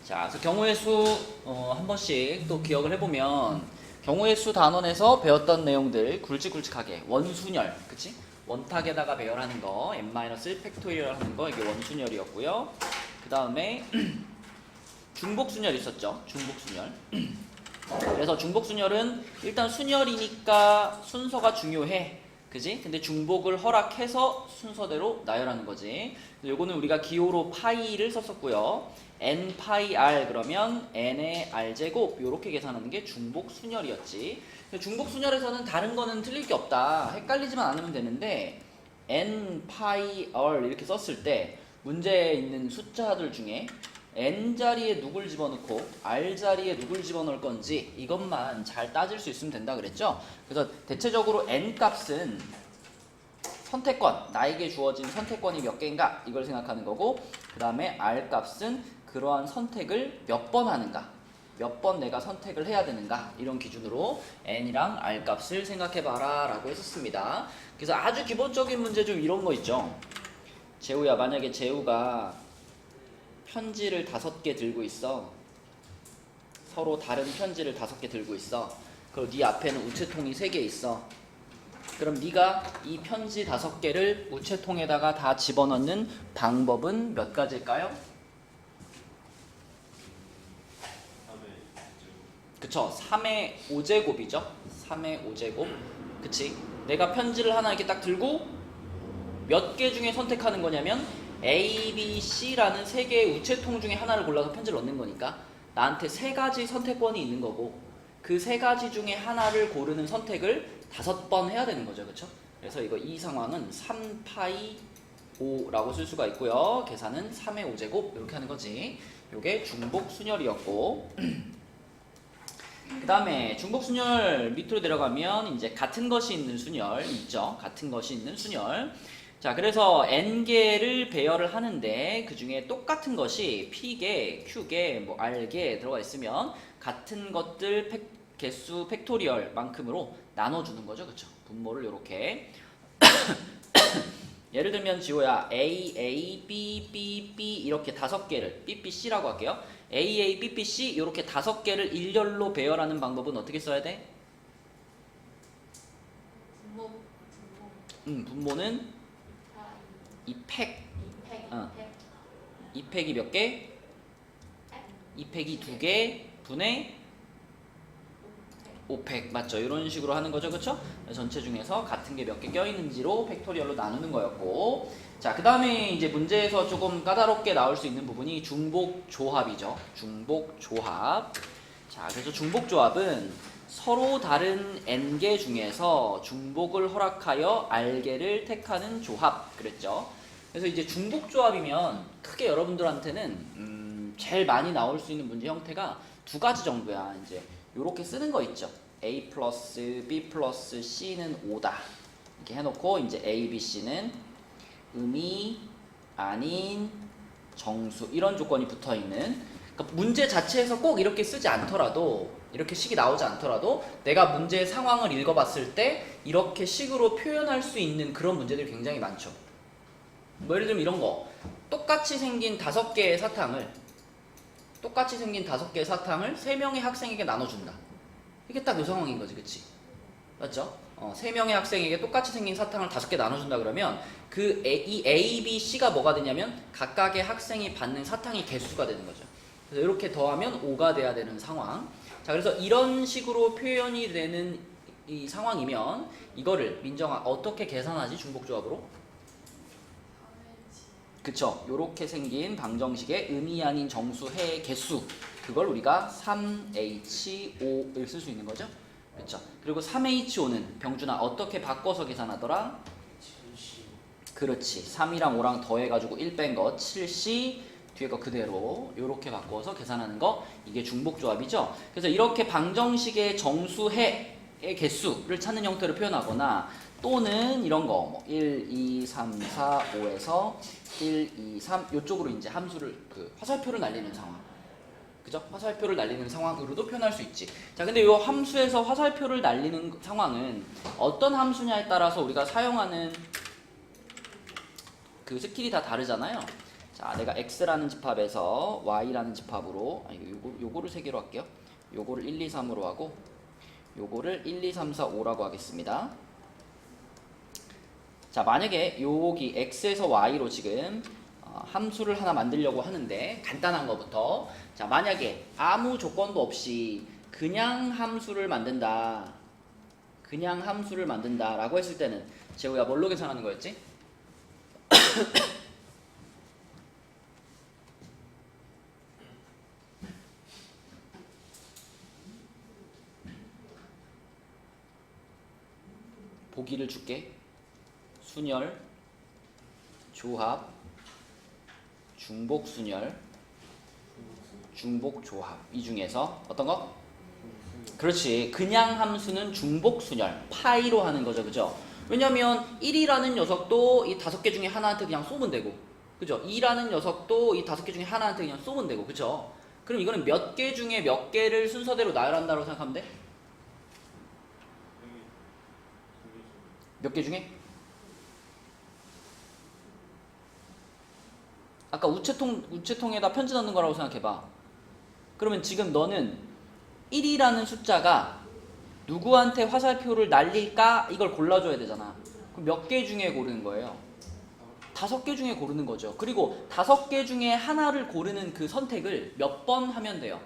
자, 그래서 경우의 수 한 번씩 또 기억을 해보면 경우의 수 단원에서 배웠던 내용들 굵직굵직하게 원순열, 그치? 원탁에다가 배열하는 거, n-1 팩토리얼 하는 거 이게 원순열이었고요. 그 다음에 중복순열 있었죠. 중복순열. 그래서 중복순열은 일단 순열이니까 순서가 중요해. 그지? 근데 중복을 허락해서 순서대로 나열하는 거지. 요거는 우리가 기호로 파이를 썼었고요. n 파이 r 그러면 n의 r제곱 요렇게 계산하는 게 중복순열이었지. 중복순열에서는 다른 거는 틀릴 게 없다. 헷갈리지만 않으면 되는데 n 파이 r 이렇게 썼을 때 문제에 있는 숫자들 중에 n 자리에 누굴 집어넣고 r 자리에 누굴 집어넣을 건지 이것만 잘 따질 수 있으면 된다 그랬죠. 그래서 대체적으로 n 값은 선택권, 나에게 주어진 선택권이 몇 개인가 이걸 생각하는 거고, 그 다음에 r 값은 그러한 선택을 몇 번 하는가, 몇 번 내가 선택을 해야 되는가, 이런 기준으로 n이랑 r 값을 생각해봐라 라고 했었습니다. 그래서 아주 기본적인 문제 좀 이런 거 있죠. 재우야, 만약에 재우가 편지를 5개 들고 있어. 서로 다른 편지를 5개 들고 있어. 그리고 네 앞에는 우체통이 3개 있어. 그럼 네가 이 편지 5개를 우체통에다가 다 집어넣는 방법은 몇 가지일까요? 그쵸, 3의 5제곱이죠. 3의 5제곱. 그치? 내가 편지를 하나 이렇게 딱 들고 몇 개 중에 선택하는 거냐면 A, B, C라는 3개의 우체통 중에 하나를 골라서 편지를 넣는 거니까 나한테 3가지 선택권이 있는 거고, 그 3가지 중에 하나를 고르는 선택을 5번 해야 되는 거죠. 그쵸? 그래서 이 상황은 3파이 5라고 쓸 수가 있고요. 계산은 3의 5제곱 이렇게 하는 거지. 요게 중복순열이었고, 그 다음에 중복순열 밑으로 내려가면 이제 같은 것이 있는 순열 있죠. 같은 것이 있는 순열. 자, 그래서 n개를 배열을 하는데 그 중에 똑같은 것이 p개, q개, 뭐 r개 들어가 있으면 같은 것들 개수 팩토리얼만큼으로 나눠주는 거죠. 그쵸? 분모를 요렇게. 예를 들면 지호야, A, A, B, B, B 이렇게 5개를 B, B, C라고 할게요. A, A, B, B, C 이렇게 5개를 일렬로 배열하는 방법은 어떻게 써야 돼? 분모는 이 팩. 이 팩이 몇 개? 이 팩이 2개 분의 5팩 맞죠? 이런 식으로 하는 거죠, 그쵸? 전체 중에서 같은 게 몇 개 껴있는지로 팩토리얼로 나누는 거였고, 자, 그 다음에 이제 문제에서 조금 까다롭게 나올 수 있는 부분이 중복조합이죠. 중복조합. 자, 그래서 중복조합은 서로 다른 n개 중에서 중복을 허락하여 r개를 택하는 조합 그랬죠. 그래서 이제 중복조합이면 크게 여러분들한테는 제일 많이 나올 수 있는 문제 형태가 2가지 정도야. 이제 요렇게 쓰는 거 있죠. A 플러스 B 플러스 C는 5다. 이렇게 해놓고 이제 A, B, C는 음이 아닌 정수 이런 조건이 붙어있는, 그러니까 문제 자체에서 꼭 이렇게 쓰지 않더라도, 이렇게 식이 나오지 않더라도 내가 문제의 상황을 읽어봤을 때 이렇게 식으로 표현할 수 있는 그런 문제들이 굉장히 많죠. 뭐 예를 들면 이런 거, 똑같이 생긴 5개의 사탕을 3명의 학생에게 나눠준다. 이게 딱 이 상황인 거지, 그치? 맞죠? 3명의 학생에게 똑같이 생긴 사탕을 5개 나눠준다 그러면 이 A, B, C가 뭐가 되냐면 각각의 학생이 받는 사탕의 개수가 되는 거죠. 그래서 이렇게 더하면 5가 돼야 되는 상황. 자, 그래서 이런 식으로 표현이 되는 이 상황이면 이거를 민정아 어떻게 계산하지? 중복조합으로? 그쵸? 요렇게 생긴 방정식의 음이 아닌 정수의 개수, 그걸 우리가 3H5를 쓸 수 있는 거죠? 그쵸? 그리고 3H5는 병준아 어떻게 바꿔서 계산하더라? 그렇지. 3이랑 5랑 더해가지고 1 뺀 거 7C 뒤에 거 그대로 요렇게 바꿔서 계산하는 거, 이게 중복조합이죠? 그래서 이렇게 방정식의 정수의 개수를 찾는 형태로 표현하거나, 또는 이런 거, 뭐 1, 2, 3, 4, 5에서 1, 2, 3 요쪽으로 이제 함수를 화살표를 날리는 상황. 그죠? 화살표를 날리는 상황으로도 표현할 수 있지. 자, 근데 이 함수에서 화살표를 날리는 상황은 어떤 함수냐에 따라서 우리가 사용하는 그 스킬이 다 다르잖아요. 자, 내가 x라는 집합에서 y라는 집합으로 요거를 3개로 할게요. 요거를 1, 2, 3으로 하고 요거를 1, 2, 3, 4, 5라고 하겠습니다. 자, 만약에 여기 x에서 y로 지금 함수를 하나 만들려고 하는데 간단한 거부터, 자, 만약에 아무 조건도 없이 그냥 함수를 만든다 라고 했을 때는 재호야 뭘로 계산하는 거였지? 보기를 줄게. 순열, 조합, 중복순열, 중복조합. 이 중에서 어떤 거? 그렇지. 그냥 함수는 중복순열, 파이로 하는 거죠. 그죠? 왜냐면 1이라는 녀석도 이 5개 중에 하나한테 그냥 쏘면 되고, 그죠? 2라는 녀석도 이 5개 중에 하나한테 그냥 쏘면 되고, 그죠? 그럼 이거는 몇 개 중에 몇 개를 순서대로 나열한다고 생각하면 돼? 몇 개 중에? 아까 우체통에다 편지 넣는 거라고 생각해봐. 그러면 지금 너는 1이라는 숫자가 누구한테 화살표를 날릴까? 이걸 골라줘야 되잖아. 그럼 몇 개 중에 고르는 거예요? 5개 중에 고르는 거죠. 그리고 5개 중에 하나를 고르는 그 선택을 몇 번 하면 돼요?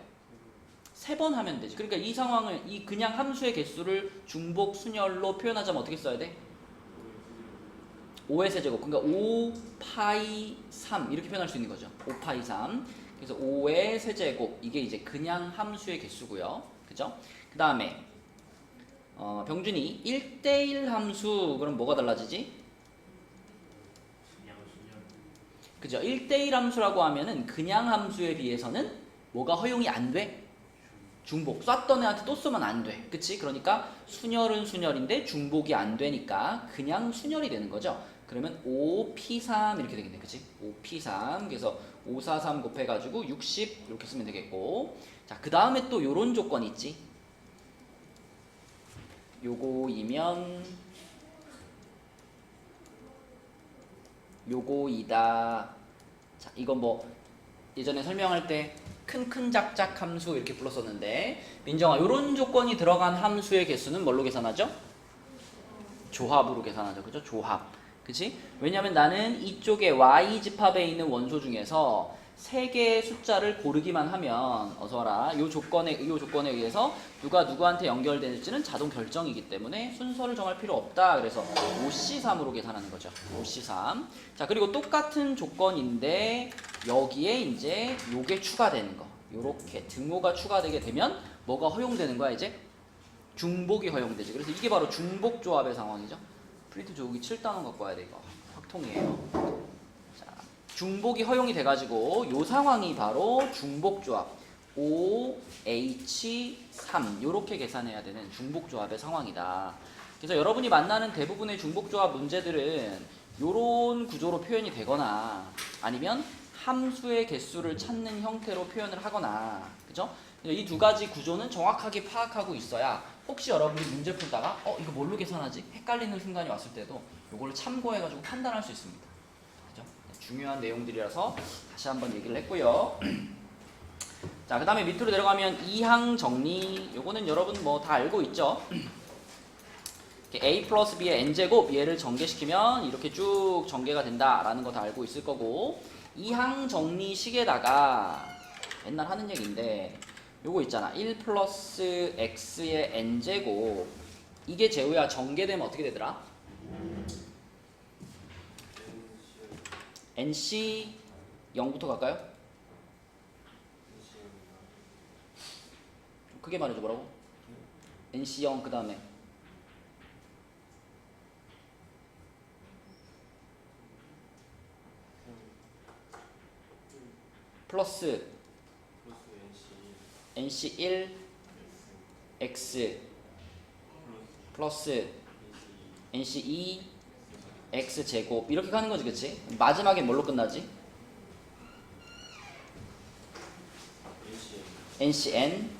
3번 하면 되지. 그러니까 이 상황을, 이 그냥 함수의 개수를 중복 순열로 표현하자면 어떻게 써야 돼? 5의 세제곱. 그러니까 5 파이 3 이렇게 표현할 수 있는 거죠. 5 파이 3. 그래서 5의 세제곱. 이게 이제 그냥 함수의 개수고요. 그죠? 그 다음에 병준이 1대1 함수. 그럼 뭐가 달라지지? 그죠? 1대1 함수라고 하면은 그냥 함수에 비해서는 뭐가 허용이 안 돼? 중복. 쐈던 애한테 또 쏘면 안 돼. 그치? 그러니까 순열은 순열인데 중복이 안 되니까 그냥 순열이 되는 거죠. 그러면 5p3 이렇게 되겠네. 그치? 5p3. 그래서 543 곱해가지고 60 이렇게 쓰면 되겠고. 자, 그 다음에 또 요런 조건이 있지. 요거이면 요거이다. 자, 이건 뭐 예전에 설명할 때 큰 작작 함수 이렇게 불렀었는데, 민정아, 요런 조건이 들어간 함수의 개수는 뭘로 계산하죠? 조합으로 계산하죠. 그죠? 조합. 그치? 왜냐면 나는 이쪽에 y 집합에 있는 원소 중에서 3개의 숫자를 고르기만 하면, 어서 와라, 요 조건에 의해서 누가 누구한테 연결될지는 자동 결정이기 때문에 순서를 정할 필요 없다. 그래서 5C3으로 계산하는 거죠. 5C3. 자, 그리고 똑같은 조건인데 여기에 이제 요게 추가되는 거. 요렇게 등호가 추가되게 되면 뭐가 허용되는 거야? 이제 중복이 허용되지. 그래서 이게 바로 중복 조합의 상황이죠. 프린트 조기 7단원 갖고 와야 돼. 이거 확통이에요. 자, 중복이 허용이 돼가지고 요 상황이 바로 중복 조합 5H3 요렇게 계산해야 되는 중복 조합의 상황이다. 그래서 여러분이 만나는 대부분의 중복 조합 문제들은 요런 구조로 표현이 되거나 아니면 함수의 개수를 찾는 형태로 표현을 하거나, 그죠? 이 두 가지 구조는 정확하게 파악하고 있어야 혹시 여러분이 문제 풀다가 이거 뭘로 계산하지? 헷갈리는 순간이 왔을 때도 요거를 참고해가지고 판단할 수 있습니다. 그죠? 중요한 내용들이라서 다시 한번 얘기를 했고요. 자, 그 다음에 밑으로 내려가면 이항 정리. 요거는 여러분 뭐 다 알고 있죠? a 플러스 b의 n제곱 얘를 전개시키면 이렇게 쭉 전개가 된다라는 거 다 알고 있을 거고, 이항 정리식에다가 맨날 하는 얘기인데 요거 있잖아. 1 플러스 x의 n제곱. 이게 재우야 전개되면 어떻게 되더라? nc 0부터 갈까요? 크게 말해줘. 뭐라고? nc 0 그 다음에 플러스 nc1 x 플러스 nc2 x 제곱 이렇게 가는 거지. 그치? 마지막에 뭘로 끝나지? ncn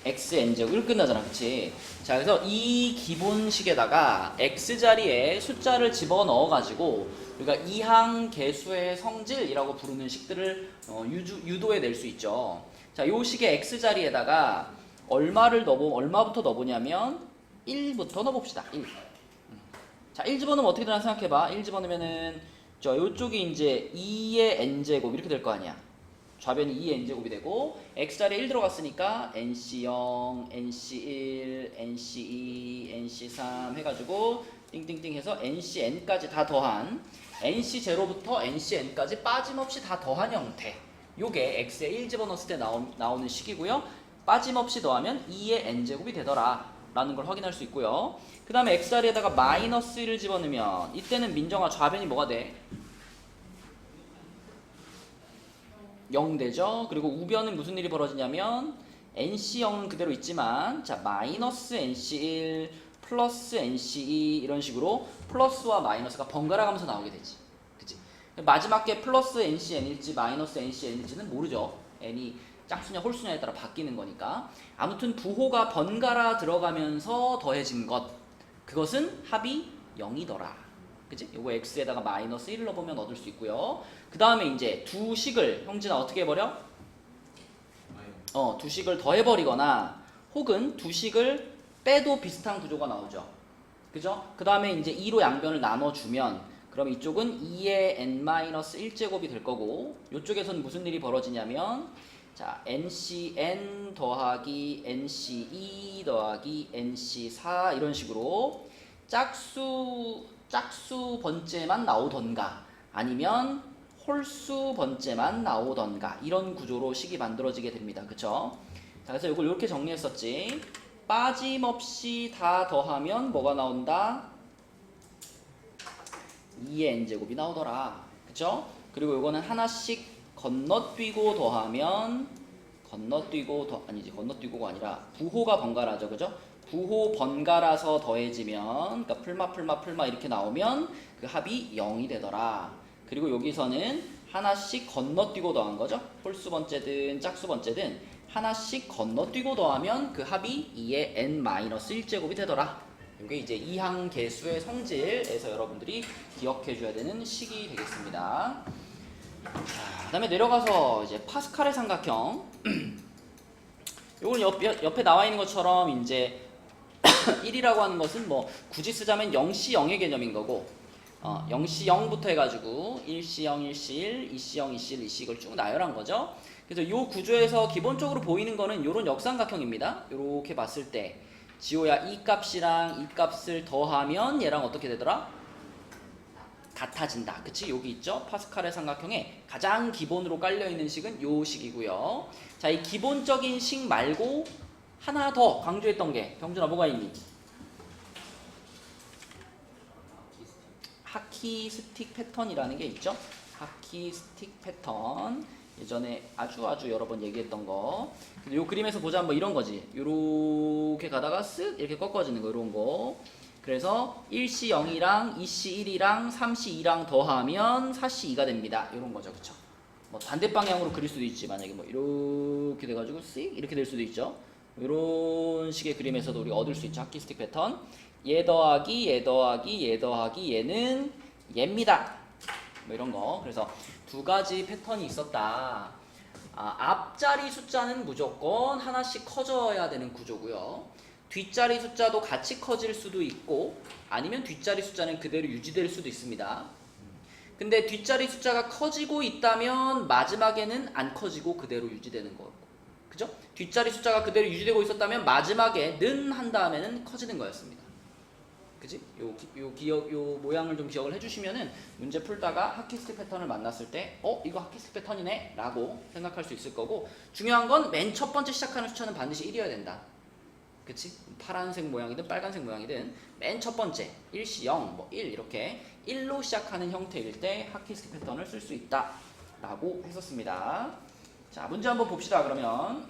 xn제곱 이렇게 끝나잖아, 그치? 자, 그래서 이 기본식에다가 x자리에 숫자를 집어넣어가지고 우리가 이항 계수의 성질이라고 부르는 식들을 유도해 낼 수 있죠. 자, 요 식의 x자리에다가 얼마부터 넣어보냐면 1부터 넣어봅시다. 1. 자, 1 집어넣으면 어떻게 되나 생각해봐. 1 집어넣으면은 요쪽이 이제 2의 n제곱 이렇게 될 거 아니야. 좌변이 2의 n제곱이 되고 x자리에 1 들어갔으니까 nc0, nc1, nc2, nc3 해가지고 띵띵띵 해서 ncn까지 다 더한 nc0부터 ncn까지 빠짐없이 다 더한 형태. 요게 x에 1 집어넣었을 때 나오는 식이고요. 빠짐없이 더하면 2의 n제곱이 되더라 라는 걸 확인할 수 있고요. 그 다음에 x자리에다가 마이너스 1을 집어넣으면 이때는 민정아 좌변이 뭐가 돼? 0 되죠. 그리고 우변은 무슨 일이 벌어지냐면 nc0은 그대로 있지만 자 마이너스 nc1 플러스 nc2 이런 식으로 플러스와 마이너스가 번갈아 가면서 나오게 되지. 그치? 마지막 게 플러스 ncn일지 마이너스 ncn일지는 모르죠. n이 짝수냐 홀수냐에 따라 바뀌는 거니까. 아무튼 부호가 번갈아 들어가면서 더해진 것, 그것은 합이 0이더라. 그치? 요거 x에다가 마이너스 1을 넣어보면 얻을 수 있고요. 그 다음에 이제 두 식을 형진아 어떻게 해버려? 두 식을 더해버리거나 혹은 두 식을 빼도 비슷한 구조가 나오죠. 그죠? 그 다음에 이제 2로 양변을 나눠주면 그럼 이쪽은 2의 n-1제곱이 될 거고 이쪽에서는 무슨 일이 벌어지냐면 자 ncn 더하기 nc2 더하기 nc4 이런 식으로 짝수 번째만 나오던가 아니면 홀수 번째만 나오던가 이런 구조로 식이 만들어지게 됩니다. 그쵸? 자, 그래서 이걸 이렇게 정리했었지. 빠짐없이 다 더하면 뭐가 나온다? 2의 n제곱이 나오더라. 그쵸? 그리고 이거는 하나씩 건너뛰고 더하면 건너뛰고가 아니라 부호가 번갈아죠. 그죠? 부호 번갈아서 더해지면 그러니까 풀마 이렇게 나오면 그 합이 0이 되더라. 그리고 여기서는 하나씩 건너뛰고 더한 거죠. 홀수 번째든 짝수 번째든 하나씩 건너뛰고 더하면 그 합이 2의 n-1제곱이 되더라. 이게 이제 이항 계수의 성질에서 여러분들이 기억해 줘야 되는 식이 되겠습니다. 그 다음에 내려가서 이제 파스칼의 삼각형. 요걸 옆에 나와 있는 것처럼 이제 1이라고 하는 것은 뭐 굳이 쓰자면 0시 0의 개념인 거고 0시 0부터 해가지고 1시 0, 1시 1, 2시 0, 2시 1, 2시 이걸 쭉 나열한 거죠. 그래서 이 구조에서 기본적으로 보이는 거는 이런 역삼각형입니다. 이렇게 봤을 때 지호야 이 값이랑 이 값을 더하면 얘랑 어떻게 되더라? 같아진다. 그치? 여기 있죠? 파스칼의 삼각형에 가장 기본으로 깔려있는 식은 요 식이고요. 자, 이 기본적인 식 말고 하나 더 강조했던 게 병준아 뭐가 있니? 하키 스틱 패턴이라는 게 있죠? 하키 스틱 패턴. 예전에 아주 여러 번 얘기했던 거. 요 그림에서 보자 뭐 이런 거지. 요렇게 가다가 쓱 이렇게 꺾어지는 거 이런 거. 그래서 1시 0이랑 2시 1이랑 3시 2랑 더하면 4시 2가 됩니다. 이런 거죠. 그쵸? 뭐 반대 방향으로 그릴 수도 있지. 만약에 뭐 이렇게 돼가지고 씩 이렇게 될 수도 있죠. 이런 식의 그림에서도 우리가 얻을 수 있죠. 하키 스틱 패턴. 얘 더하기 얘 더하기 얘 더하기 얘는 얘입니다. 뭐 이런 거. 그래서 두 가지 패턴이 있었다. 앞자리 숫자는 무조건 하나씩 커져야 되는 구조고요. 뒷자리 숫자도 같이 커질 수도 있고 아니면 뒷자리 숫자는 그대로 유지될 수도 있습니다. 근데 뒷자리 숫자가 커지고 있다면 마지막에는 안 커지고 그대로 유지되는 거고, 그죠? 뒷자리 숫자가 그대로 유지되고 있었다면 마지막에 는 한 다음에는 커지는 거였습니다. 그지? 요 모양을 좀 기억을 해주시면은 문제 풀다가 하키스틱 패턴을 만났을 때 이거 하키스틱 패턴이네 라고 생각할 수 있을 거고, 중요한 건 맨 첫 번째 시작하는 숫자는 반드시 1이어야 된다. 그치? 파란색 모양이든 빨간색 모양이든 맨 첫 번째 1시 0, 뭐 1 이렇게 1로 시작하는 형태일 때 하키스틱 패턴을 쓸 수 있다 라고 했었습니다. 자, 문제 한번 봅시다. 그러면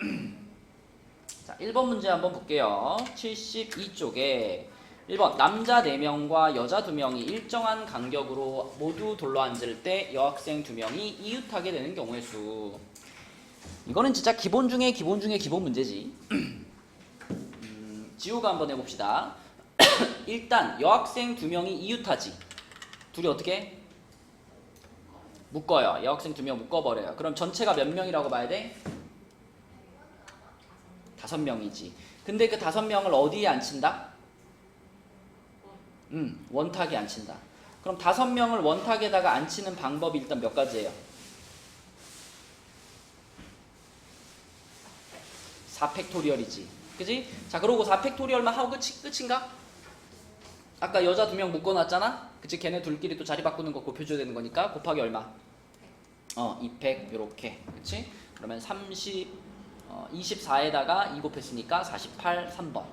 자, 1번 문제 한번 볼게요. 72쪽에 1번 남자 4명과 여자 2명이 일정한 간격으로 모두 둘러앉을 때 여학생 2명이 이웃하게 되는 경우의 수. 이거는 진짜 기본 중에 기본 문제지. 지우가 한번 해봅시다. 일단 여학생 2명이 이웃하지. 둘이 어떻게? 묶어요. 여학생 2명 묶어버려요. 그럼 전체가 몇 명이라고 봐야 돼? 5명이지. 근데 그 5명을 어디에 앉힌다? 원탁에 앉힌다. 그럼 5명을 원탁에다가 앉히는 방법이 일단 몇 가지예요? 4팩토리얼이지. 그지? 자, 그러고 4팩토리얼만 하고 끝인가? 아까 여자 2명 묶어놨잖아? 그치? 걔네 둘끼리 또 자리 바꾸는 거 곱해줘야 되는 거니까 곱하기 얼마? 2팩 요렇게. 그치? 그러면 24에다가 2 곱했으니까 48, 3번.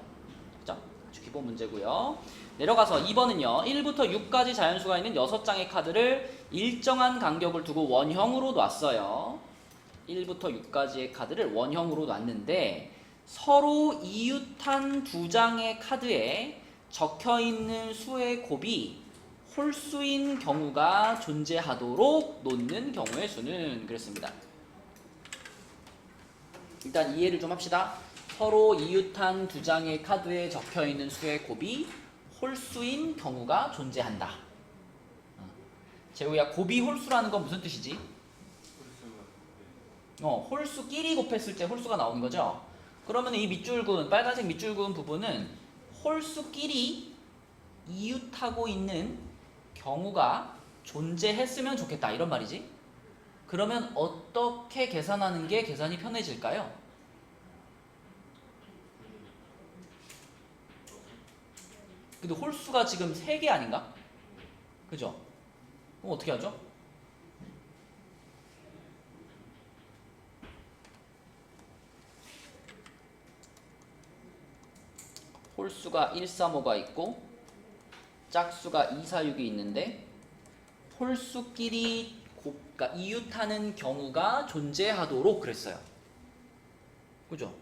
그죠? 아주 기본 문제고요. 내려가서 2번은요. 1부터 6까지 자연수가 있는 6장의 카드를 일정한 간격을 두고 원형으로 놨어요. 1부터 6까지의 카드를 원형으로 놨는데 서로 이웃한 2장의 카드에 적혀있는 수의 곱이 홀수인 경우가 존재하도록 놓는 경우의 수는 그랬습니다. 일단 이해를 좀 합시다. 서로 이웃한 2장의 카드에 적혀있는 수의 곱이 홀수인 경우가 존재한다. 재우야, 곱이 홀수라는 건 무슨 뜻이지? 홀수끼리 곱했을 때 홀수가 나오는 거죠. 그러면 이 밑줄근, 빨간색 밑줄근 부분은 홀수끼리 이웃하고 있는 경우가 존재했으면 좋겠다 이런 말이지. 그러면 어떻게 계산하는 게 계산이 편해질까요? 근데 홀수가 지금 3개 아닌가? 그죠? 그럼 어떻게 하죠? 홀수가 1, 3, 5가 있고 짝수가 2, 4, 6이 있는데 홀수끼리 그러니까 이웃하는 경우가 존재하도록 그랬어요. 그죠?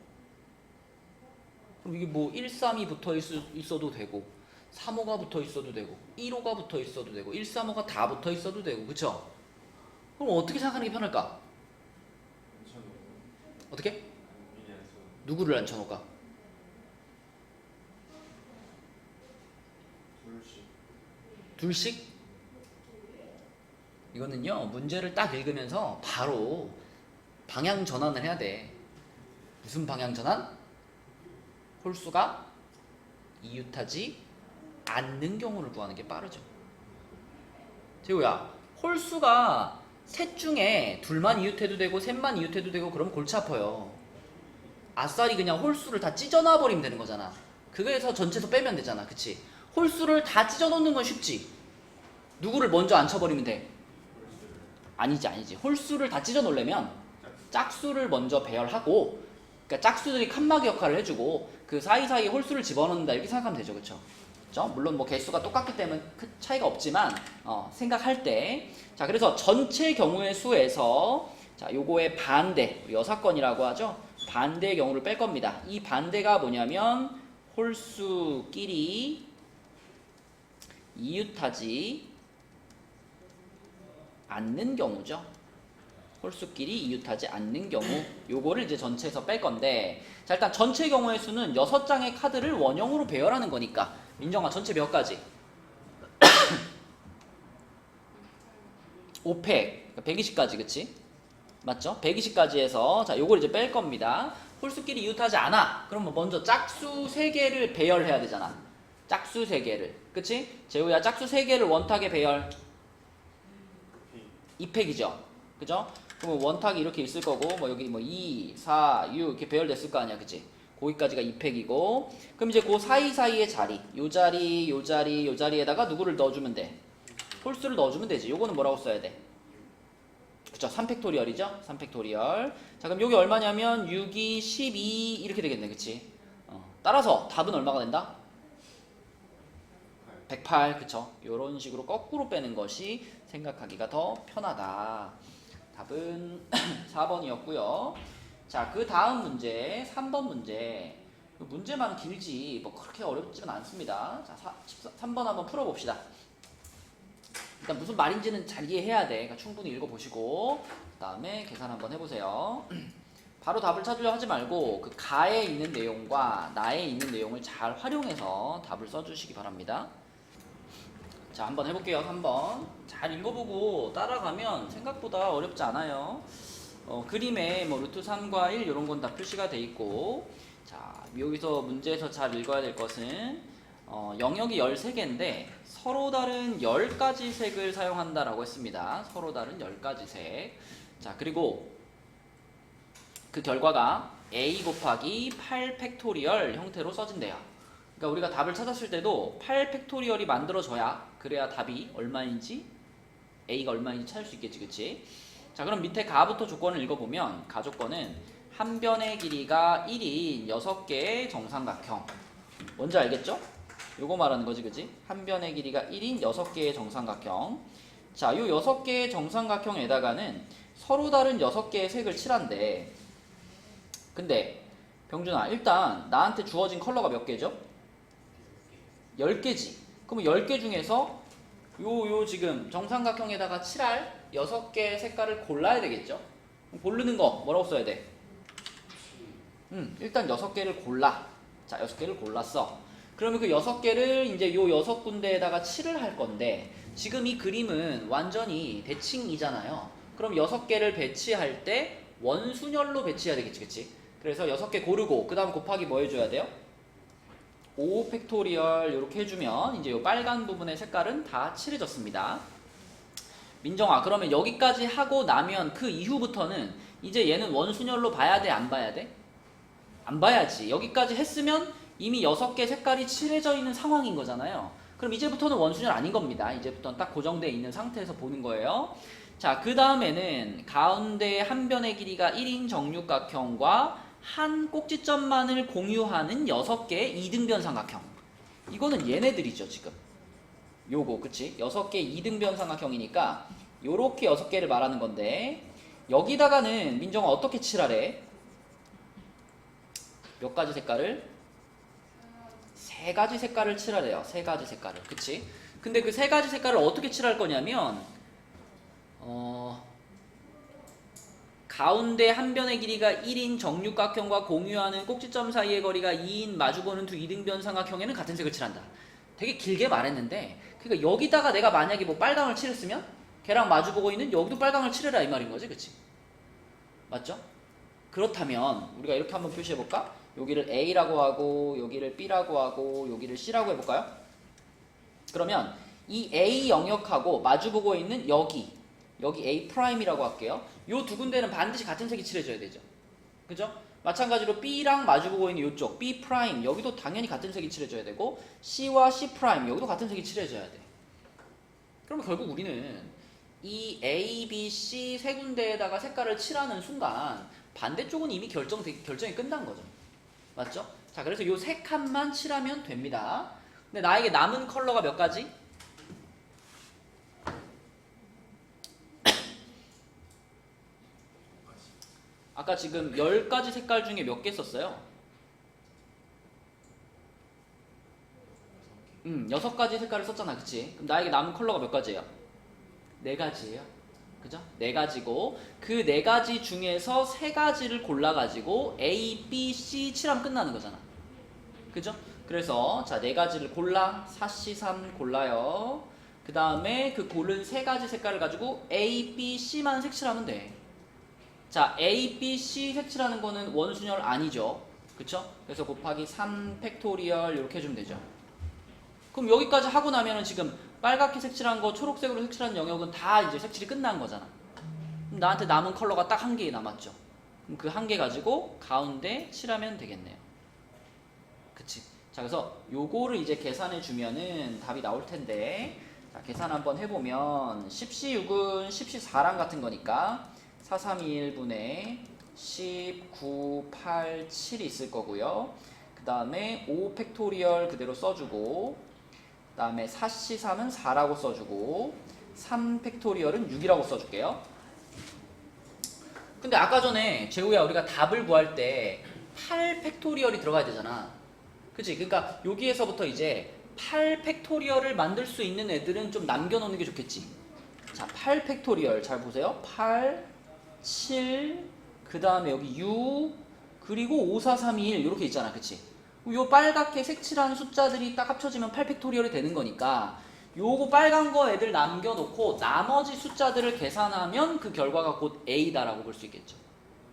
그럼 이게 뭐 1, 3이 붙어 있어도 되고 3, 5가 붙어 있어도 되고 1, 5가 붙어 있어도 되고 1, 3, 5가 다 붙어 있어도 되고 그쵸? 그럼 어떻게 생각하는 게 편할까? 어떻게? 누구를 앉혀놓을까? 둘씩? 이거는요 문제를 딱 읽으면서 바로 방향 전환을 해야 돼. 무슨 방향 전환? 홀수가 이웃하지 않는 경우를 구하는 게 빠르죠. 재우야, 홀수가 셋 중에 둘만 이웃해도 되고 셋만 이웃해도 되고 그러면 골치 아파요. 아싸리 그냥 홀수를 다 찢어놔 버리면 되는 거잖아. 그거에서 전체에서 빼면 되잖아. 그치? 홀수를 다 찢어놓는 건 쉽지. 누구를 먼저 앉혀버리면 돼? 아니지. 홀수를 다 찢어놓으려면 짝수를 먼저 배열하고, 그러니까 짝수들이 칸막이 역할을 해주고 그 사이사이에 홀수를 집어넣는다 이렇게 생각하면 되죠. 그쵸? 물론 뭐 개수가 똑같기 때문에 큰 차이가 없지만 생각할 때, 자 그래서 전체 경우의 수에서 자 요거의 반대, 우리 여사건이라고 하죠. 반대의 경우를 뺄 겁니다. 이 반대가 뭐냐면 홀수끼리 이웃하지 않는 경우죠. 홀수끼리 이웃하지 않는 경우, 요거를 이제 전체에서 뺄 건데, 자 일단 전체 경우의 수는 6장의 카드를 원형으로 배열하는 거니까. 민정아, 전체 몇 가지? 5팩, 그러니까 120가지, 그치? 맞죠? 120가지 해서 자 요걸 이제 뺄 겁니다. 홀수끼리 이웃하지 않아. 그러면 먼저 짝수 3개를 배열해야 되잖아. 짝수 3개를, 그치? 재우야, 짝수 3개를 원탁에 배열 2팩이죠, 그죠? 그러면 원탁이 이렇게 있을 거고, 뭐 여기 뭐 2, 4, 6 이렇게 배열됐을 거 아니야, 그치? 거기까지가 2팩이고, 그럼 이제 그 사이사이의 자리, 요 자리, 요 자리, 요 자리에다가 누구를 넣어주면 돼? 홀수를 넣어주면 되지. 요거는 뭐라고 써야 돼? 그쵸? 3팩토리얼이죠? 3팩토리얼. 자, 그럼 요게 얼마냐면 6이 12 이렇게 되겠네, 그치? 따라서 답은 얼마가 된다? 108, 그쵸? 요런 식으로 거꾸로 빼는 것이 생각하기가 더 편하다. 답은 4번이었고요. 자, 그 다음 문제, 3번 문제. 문제만 길지 뭐 그렇게 어렵지는 않습니다. 자, 3번 한번 풀어봅시다. 일단 무슨 말인지는 잘 이해해야 돼. 그러니까 충분히 읽어보시고 그 다음에 계산 한번 해보세요. 바로 답을 찾으려 하지 말고 그 가에 있는 내용과 나에 있는 내용을 잘 활용해서 답을 써주시기 바랍니다. 자, 한번 해볼게요. 3번. 잘 읽어보고 따라가면 생각보다 어렵지 않아요. 그림에 뭐 루트 3과 1 이런 건 다 표시가 돼 있고, 자, 여기서 문제에서 잘 읽어야 될 것은 영역이 13개인데 서로 다른 10가지 색을 사용한다라고 했습니다. 서로 다른 10가지 색. 자, 그리고 그 결과가 a 곱하기 8 팩토리얼 형태로 써진대요. 그러니까 우리가 답을 찾았을 때도 8 팩토리얼이 만들어져야 그래야 답이 얼마인지 a가 얼마인지 찾을 수 있겠지, 그치? 자, 그럼 밑에 가부터 조건을 읽어보면 가 조건은 한 변의 길이가 1인 6개의 정삼각형. 뭔지 알겠죠? 요거 말하는 거지, 그치? 한 변의 길이가 1인 6개의 정삼각형. 자, 요 6개의 정삼각형에다가는 서로 다른 6개의 색을 칠한대. 근데 병준아, 일단 나한테 주어진 컬러가 몇 개죠? 10개지. 그럼 10개 중에서 요 지금 정삼각형에다가 칠할 6개의 색깔을 골라야 되겠죠? 고르는 거 뭐라고 써야 돼? 일단 6개를 골라. 자, 6개를 골랐어. 그러면 그 6개를 이제 요 6군데에다가 칠을 할 건데, 지금 이 그림은 완전히 대칭이잖아요. 그럼 6개를 배치할 때 원순열로 배치해야 되겠지, 그치? 그래서 6개 고르고 그 다음 곱하기 뭐 해줘야 돼요? 5 팩토리얼 이렇게 해주면 이제 요 빨간 부분의 색깔은 다 칠해졌습니다. 민정아, 그러면 여기까지 하고 나면 그 이후부터는 이제 얘는 원순열로 봐야 돼, 안 봐야 돼? 안 봐야지. 여기까지 했으면 이미 6개 색깔이 칠해져 있는 상황인 거잖아요. 그럼 이제부터는 원순열 아닌 겁니다. 이제부터는 딱 고정되어 있는 상태에서 보는 거예요. 자, 그 다음에는 가운데 한 변의 길이가 1인 정육각형과 한 꼭지점만을 공유하는 6개의 이등변 삼각형. 이거는 얘네들이죠, 지금. 요거, 그치? 6개 이등변 삼각형이니까 요렇게 6개를 말하는 건데, 여기다가는 민정아 어떻게 칠하래? 몇 가지 색깔을? 3가지 색깔을 칠하래요. 3가지 색깔을. 그치? 근데 그 3가지 색깔을 어떻게 칠할 거냐면, 가운데 한 변의 길이가 1인 정육각형과 공유하는 꼭지점 사이의 거리가 2인 마주보는 두 이등변 삼각형에는 같은 색을 칠한다. 되게 길게 말했는데, 그러니까 여기다가 내가 만약에 뭐 빨강을 칠했으면 걔랑 마주보고 있는 여기도 빨강을 칠해라 이 말인 거지, 그치? 맞죠? 그렇다면 우리가 이렇게 한번 표시해볼까? 여기를 A라고 하고 여기를 B라고 하고 여기를 C라고 해볼까요? 그러면 이 A 영역하고 마주보고 있는 여기 A'이라고 할게요. 요 두 군데는 반드시 같은 색이 칠해져야 되죠. 그죠? 마찬가지로 B랑 마주보고 있는 이쪽 B' 여기도 당연히 같은 색이 칠해져야 되고, C와 C' 여기도 같은 색이 칠해져야 돼. 그러면 결국 우리는 이 A, B, C 세 군데에다가 색깔을 칠하는 순간 반대쪽은 이미 결정이 끝난 거죠. 맞죠? 자, 그래서 요 세 칸만 칠하면 됩니다. 근데 나에게 남은 컬러가 몇 가지? 아까 지금 10가지 색깔 중에 몇 개 썼어요? 6가지 색깔을 썼잖아, 그치? 그럼 나에게 남은 컬러가 몇 가지예요? 4가지예요. 그죠? 4가지고 그 4가지 중에서 3가지를 골라가지고 A, B, C 칠하면 끝나는 거잖아. 그죠? 그래서 자, 4가지를 골라. 4, C, 3 골라요. 그 다음에 그 고른 3가지 색깔을 가지고 A, B, C만 색칠하면 돼. 자, A, B, C 색칠하는 거는 원순열 아니죠. 그쵸? 그래서 곱하기 3 팩토리얼 이렇게 해주면 되죠. 그럼 여기까지 하고 나면은 지금 빨갛게 색칠한 거, 초록색으로 색칠한 영역은 다 이제 색칠이 끝난 거잖아. 그럼 나한테 남은 컬러가 딱 한 개 남았죠. 그럼 그 한 개 가지고 가운데 칠하면 되겠네요. 그치? 자, 그래서 요거를 이제 계산해 주면은 답이 나올 텐데, 자, 계산 한번 해보면 10C6은 10C4랑 같은 거니까 4321분의 19, 8, 7이 있을 거고요. 그 다음에 5 팩토리얼 그대로 써주고, 그 다음에 4C3은 4라고 써주고, 3 팩토리얼은 6이라고 써줄게요. 근데 아까 전에 재우야, 우리가 답을 구할 때 8 팩토리얼이 들어가야 되잖아. 그치? 그러니까 여기에서부터 이제 8 팩토리얼을 만들 수 있는 애들은 좀 남겨놓는 게 좋겠지. 자, 8 팩토리얼 잘 보세요. 8, 7, 그 다음에 여기 6 그리고 5, 4, 3, 2, 1 이렇게 있잖아. 그치? 요 빨갛게 색칠한 숫자들이 딱 합쳐지면 8팩토리얼이 되는 거니까 요거 빨간 거 애들 남겨놓고 나머지 숫자들을 계산하면 그 결과가 곧 A다라고 볼 수 있겠죠.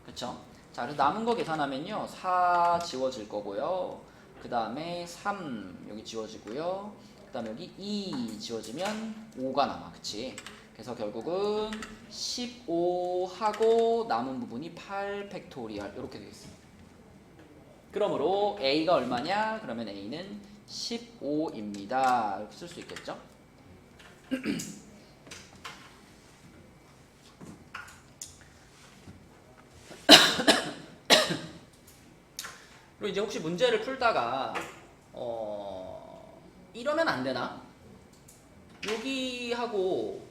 그쵸? 자, 그래서 남은 거 계산하면요. 4 지워질 거고요. 그 다음에 3 여기 지워지고요. 그 다음에 여기 2 지워지면 5가 남아. 그치? 그래서 결국은 15하고 남은 부분이 8팩토리얼 이렇게 되겠습니다. 그러므로 A가 얼마냐? 그러면 A는 15입니다. 이렇게 쓸 수 있겠죠? 그리고 이제 혹시 문제를 풀다가 이러면 안 되나? 여기하고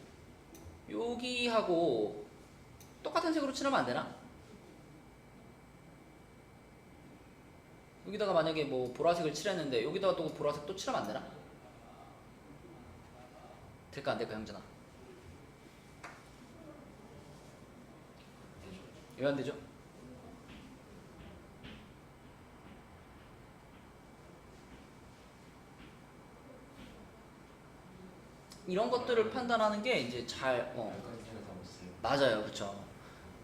똑같은 색으로 칠하면 안 되나? 여기다가 만약에 뭐 보라색을 칠했는데 여기다가 또 보라색 또 칠하면 안 되나? 될까 안 될까 형준아? 왜 안 되죠? 이런 것들을 판단하는 게 이제 맞아요. 그쵸.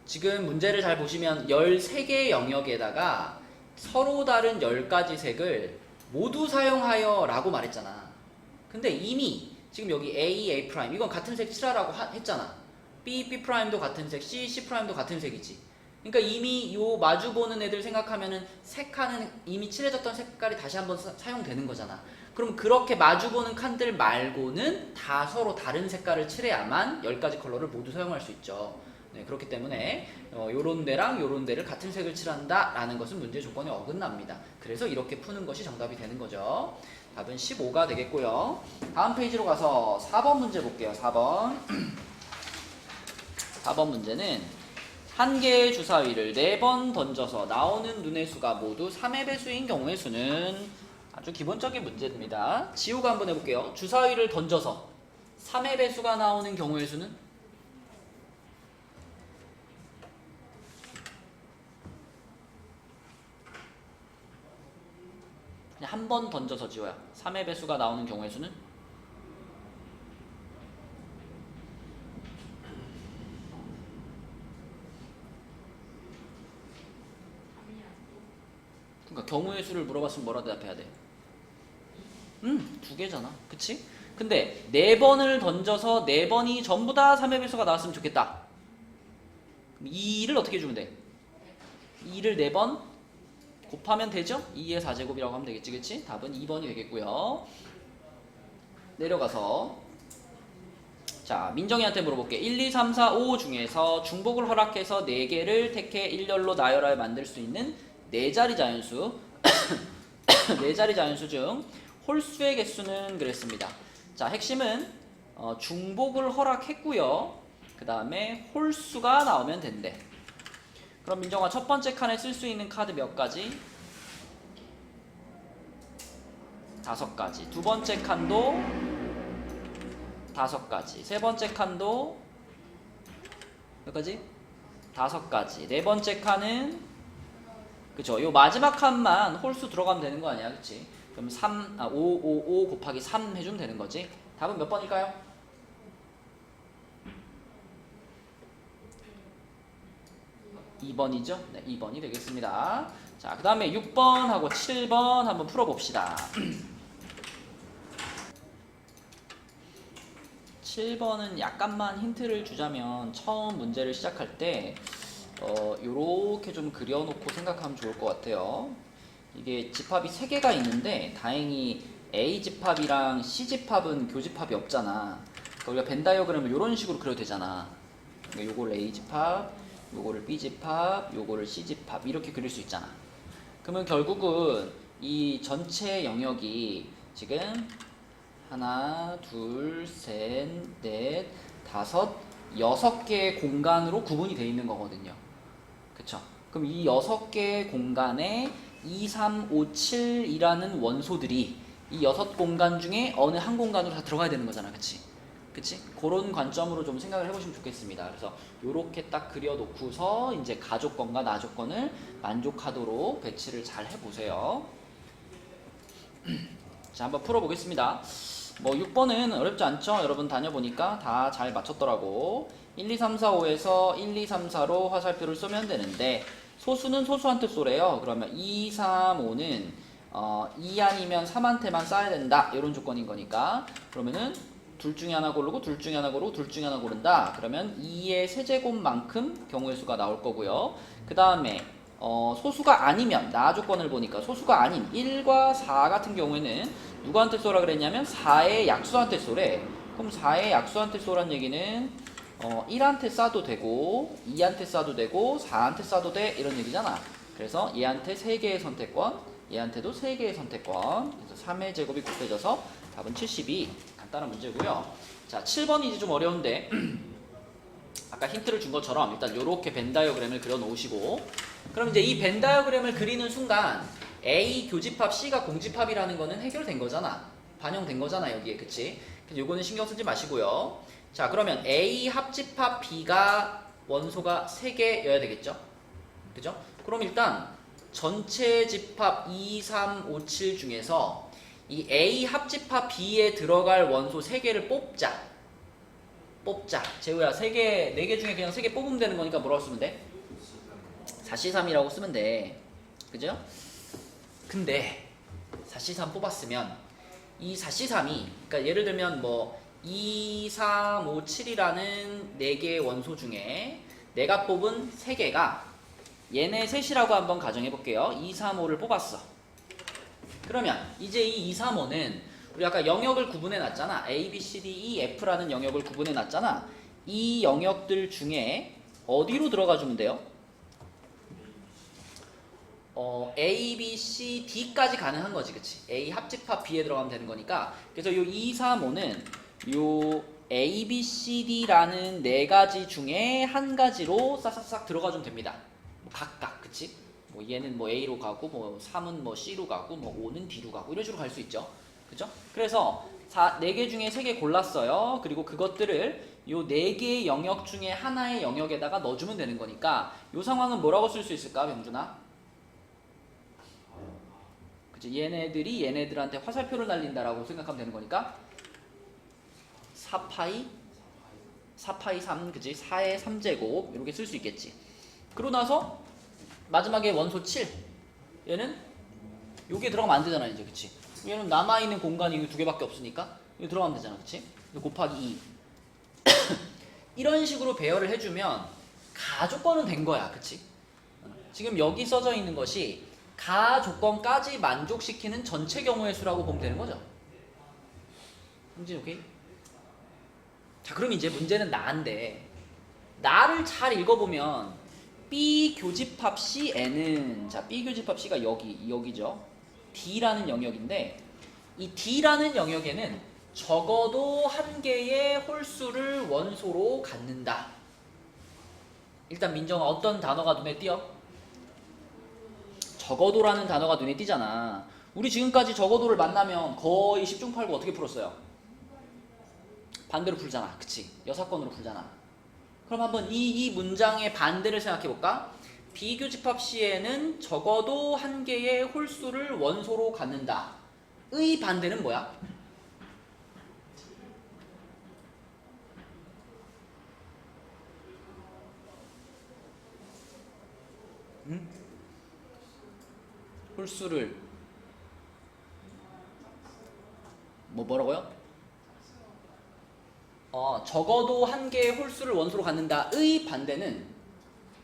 지금 문제를 잘 보시면 13개의 영역에다가 서로 다른 10가지 색을 모두 사용하여 라고 말했잖아. 근데 이미 지금 여기 A, A' 이건 같은 색 칠하라고 했잖아. B, B'도 같은 색, C, C'도 같은 색이지. 그러니까 이미 요 마주보는 애들 생각하면은 색하는 이미 칠해졌던 색깔이 다시 한번 사용되는 거잖아. 그럼 그렇게 마주보는 칸들 말고는 다 서로 다른 색깔을 칠해야만 10가지 컬러를 모두 사용할 수 있죠. 네, 그렇기 때문에 요런 데랑 요런 데를 같은 색을 칠한다 라는 것은 문제 조건에 어긋납니다. 그래서 이렇게 푸는 것이 정답이 되는 거죠. 답은 15가 되겠고요. 다음 페이지로 가서 4번 문제 볼게요. 4번 4번 문제는 한 개의 주사위를 4번 던져서 나오는 눈의 수가 모두 3의 배수인 경우의 수는 아주 기본적인 문제입니다. 지우가 한번 해볼게요. 주사위를 던져서 3의 배수가 나오는 경우의 수는? 그냥 한 번 던져서 지워야 3의 배수가 나오는 경우의 수는? 그러니까 경우의 수를 물어봤으면 뭐라 대답해야 돼? 2개잖아. 그치? 근데 4번을 던져서 4번이 전부 다 3의 배수가 나왔으면 좋겠다. 그럼 2를 어떻게 해주면 돼? 2를 4번 곱하면 되죠? 2의 4제곱이라고 하면 되겠지. 그치? 답은 2번이 되겠고요. 내려가서 자, 민정이한테 물어볼게. 1, 2, 3, 4, 5 중에서 중복을 허락해서 4개를 택해 일렬로 나열하여 만들 수 있는 4자리 자연수 4자리 자연수 중 홀수의 개수는 그랬습니다. 자, 핵심은 중복을 허락했고요. 그 다음에 홀수가 나오면 된대. 그럼 민정아 첫 번째 칸에 쓸 수 있는 카드 몇 가지? 5가지. 두 번째 칸도 5가지. 세 번째 칸도 몇 가지? 5가지. 네 번째 칸은 그쵸? 요 마지막 칸만 홀수 들어가면 되는 거 아니야? 그치? 그럼 5 곱하기 3 해주면 되는 거지? 답은 몇 번일까요? 2번이죠? 네, 2번이 되겠습니다. 자, 그 다음에 6번하고 7번 한번 풀어봅시다. 7번은 약간만 힌트를 주자면 처음 문제를 시작할 때 요렇게 좀 그려놓고 생각하면 좋을 것 같아요. 이게 집합이 3개가 있는데 다행히 A 집합이랑 C 집합은 교집합이 없잖아. 그러니까 우리가 벤 다이어그램을 이런 식으로 그려도 되잖아. 그러니까 요거를 A 집합, 요거를 B 집합, 요거를 C 집합 이렇게 그릴 수 있잖아. 그러면 결국은 이 전체 영역이 지금 하나, 둘, 셋, 넷, 다섯, 6개의 공간으로 구분이 되어 있는 거거든요. 그쵸? 그럼 이 6개의 공간에 2, 3, 5, 7이라는 원소들이 이 6공간 중에 어느 한 공간으로 다 들어가야 되는 거잖아. 그치? 그치? 그런 관점으로 좀 생각을 해보시면 좋겠습니다. 그래서 요렇게 딱 그려놓고서 이제 가조건과 나조건을 만족하도록 배치를 잘 해보세요. 자, 한번 풀어보겠습니다. 뭐 6번은 어렵지 않죠? 여러분 다녀보니까 다 잘 맞췄더라고. 1, 2, 3, 4, 5에서 1, 2, 3, 4로 화살표를 쏘면 되는데 소수는 소수한테 쏘래요. 그러면 2, 3, 5는 2 아니면 3한테만 쏴야 된다. 이런 조건인 거니까 그러면은 둘 중에 하나 고르고 둘 중에 하나 고르고 둘 중에 하나 고른다. 그러면 2의 세제곱만큼 경우의 수가 나올 거고요. 그 다음에 소수가 아니면 나 조건을 보니까 소수가 아닌 1과 4 같은 경우에는 누구한테 쏘라 그랬냐면 4의 약수한테 쏘래. 그럼 4의 약수한테 쏘란 얘기는 1한테 쏴도 되고 2한테 쏴도 되고 4한테 쏴도 돼 이런 얘기잖아. 그래서 얘한테 3개의 선택권, 얘한테도 3개의 선택권. 그래서 3의 제곱이 곱해져서 답은 72. 간단한 문제고요. 자, 7번이 이제 좀 어려운데 아까 힌트를 준 것처럼 일단 이렇게 벤 다이어그램을 그려 놓으시고 그럼 이제 이 벤 다이어그램을 그리는 순간 A 교집합 C가 공집합이라는 거는 해결된 거잖아. 반영된 거잖아 여기에. 그치? 그래서 요거는 신경 쓰지 마시고요. 자, 그러면 A 합집합 B가 원소가 3개여야 되겠죠? 그죠? 그럼 일단 전체 집합 2, 3, 5, 7 중에서 이 A 합집합 B에 들어갈 원소 3개를 뽑자. 재우야, 3개, 4개 중에 그냥 3개 뽑으면 되는 거니까 뭐라고 쓰면 돼? 4C3이라고 쓰면 돼. 그죠? 근데 4C3 뽑았으면 이 4C3이 그러니까 예를 들면 뭐 2, 3, 5, 7이라는 4개의 원소 중에 내가 뽑은 3개가 얘네 셋이라고 한번 가정해 볼게요. 2, 3, 5를 뽑았어. 그러면 이제 이 2, 3, 5는 우리 아까 영역을 구분해 놨잖아. A, B, C, D, E, F라는 영역을 구분해 놨잖아. 이 영역들 중에 어디로 들어가 주면 돼요? A, B, C, D까지 가능한 거지, 그치? A 합집합 B에 들어가면 되는 거니까. 그래서 요 2, 3, 5는 요 A, B, C, D라는 4가지 중에 한 가지로 싹싹싹 들어가 주면 됩니다. 뭐 각각, 그치? 뭐 얘는 뭐 A로 가고, 뭐 3은 뭐 C로 가고, 뭐 5는 D로 가고, 이런 식으로 갈 수 있죠. 그죠? 그래서 4개 중에 3개 골랐어요. 그리고 그것들을 요 4개의 영역 중에 하나의 영역에다가 넣어주면 되는 거니까 요 상황은 뭐라고 쓸 수 있을까, 병준아? 그치? 얘네들이 얘네들한테 화살표를 날린다라고 생각하면 되는 거니까 4파이 3, 그치? 4의 3제곱 이렇게 쓸 수 있겠지. 그러고 나서 마지막에 원소 7 얘는 여기에 들어가면 안 되잖아 이제. 그치? 얘는 남아있는 공간이 이 2개밖에 없으니까 이거 들어가면 되잖아. 그치? 곱하기 2 이런 식으로 배열을 해주면 가조건은 된 거야. 그치? 지금 여기 써져 있는 것이 가조건까지 만족시키는 전체 경우의 수라고 보면 되는 거죠. 문제 오케이? 자, 그럼 이제 문제는 나인데 나를 잘 읽어보면 B 교집합 C에는 자 B 교집합 C가 여기죠. D라는 영역인데 이 D라는 영역에는 적어도 한 개의 홀수를 원소로 갖는다. 일단 민정아 어떤 단어가 눈에 띄어? 적어도라는 단어가 눈에 띄잖아. 우리 지금까지 적어도를 만나면 거의 10중 8구 어떻게 풀었어요? 반대로 풀잖아. 그치? 여사건으로 풀잖아. 그럼 한번 이 문장의 반대를 생각해 볼까? 비교집합 C에는 적어도 한 개의 홀수를 원소로 갖는다. 의 반대는 뭐야? 홀수를 뭐라고요? 적어도 한 개의 홀수를 원소로 갖는다. 의 반대는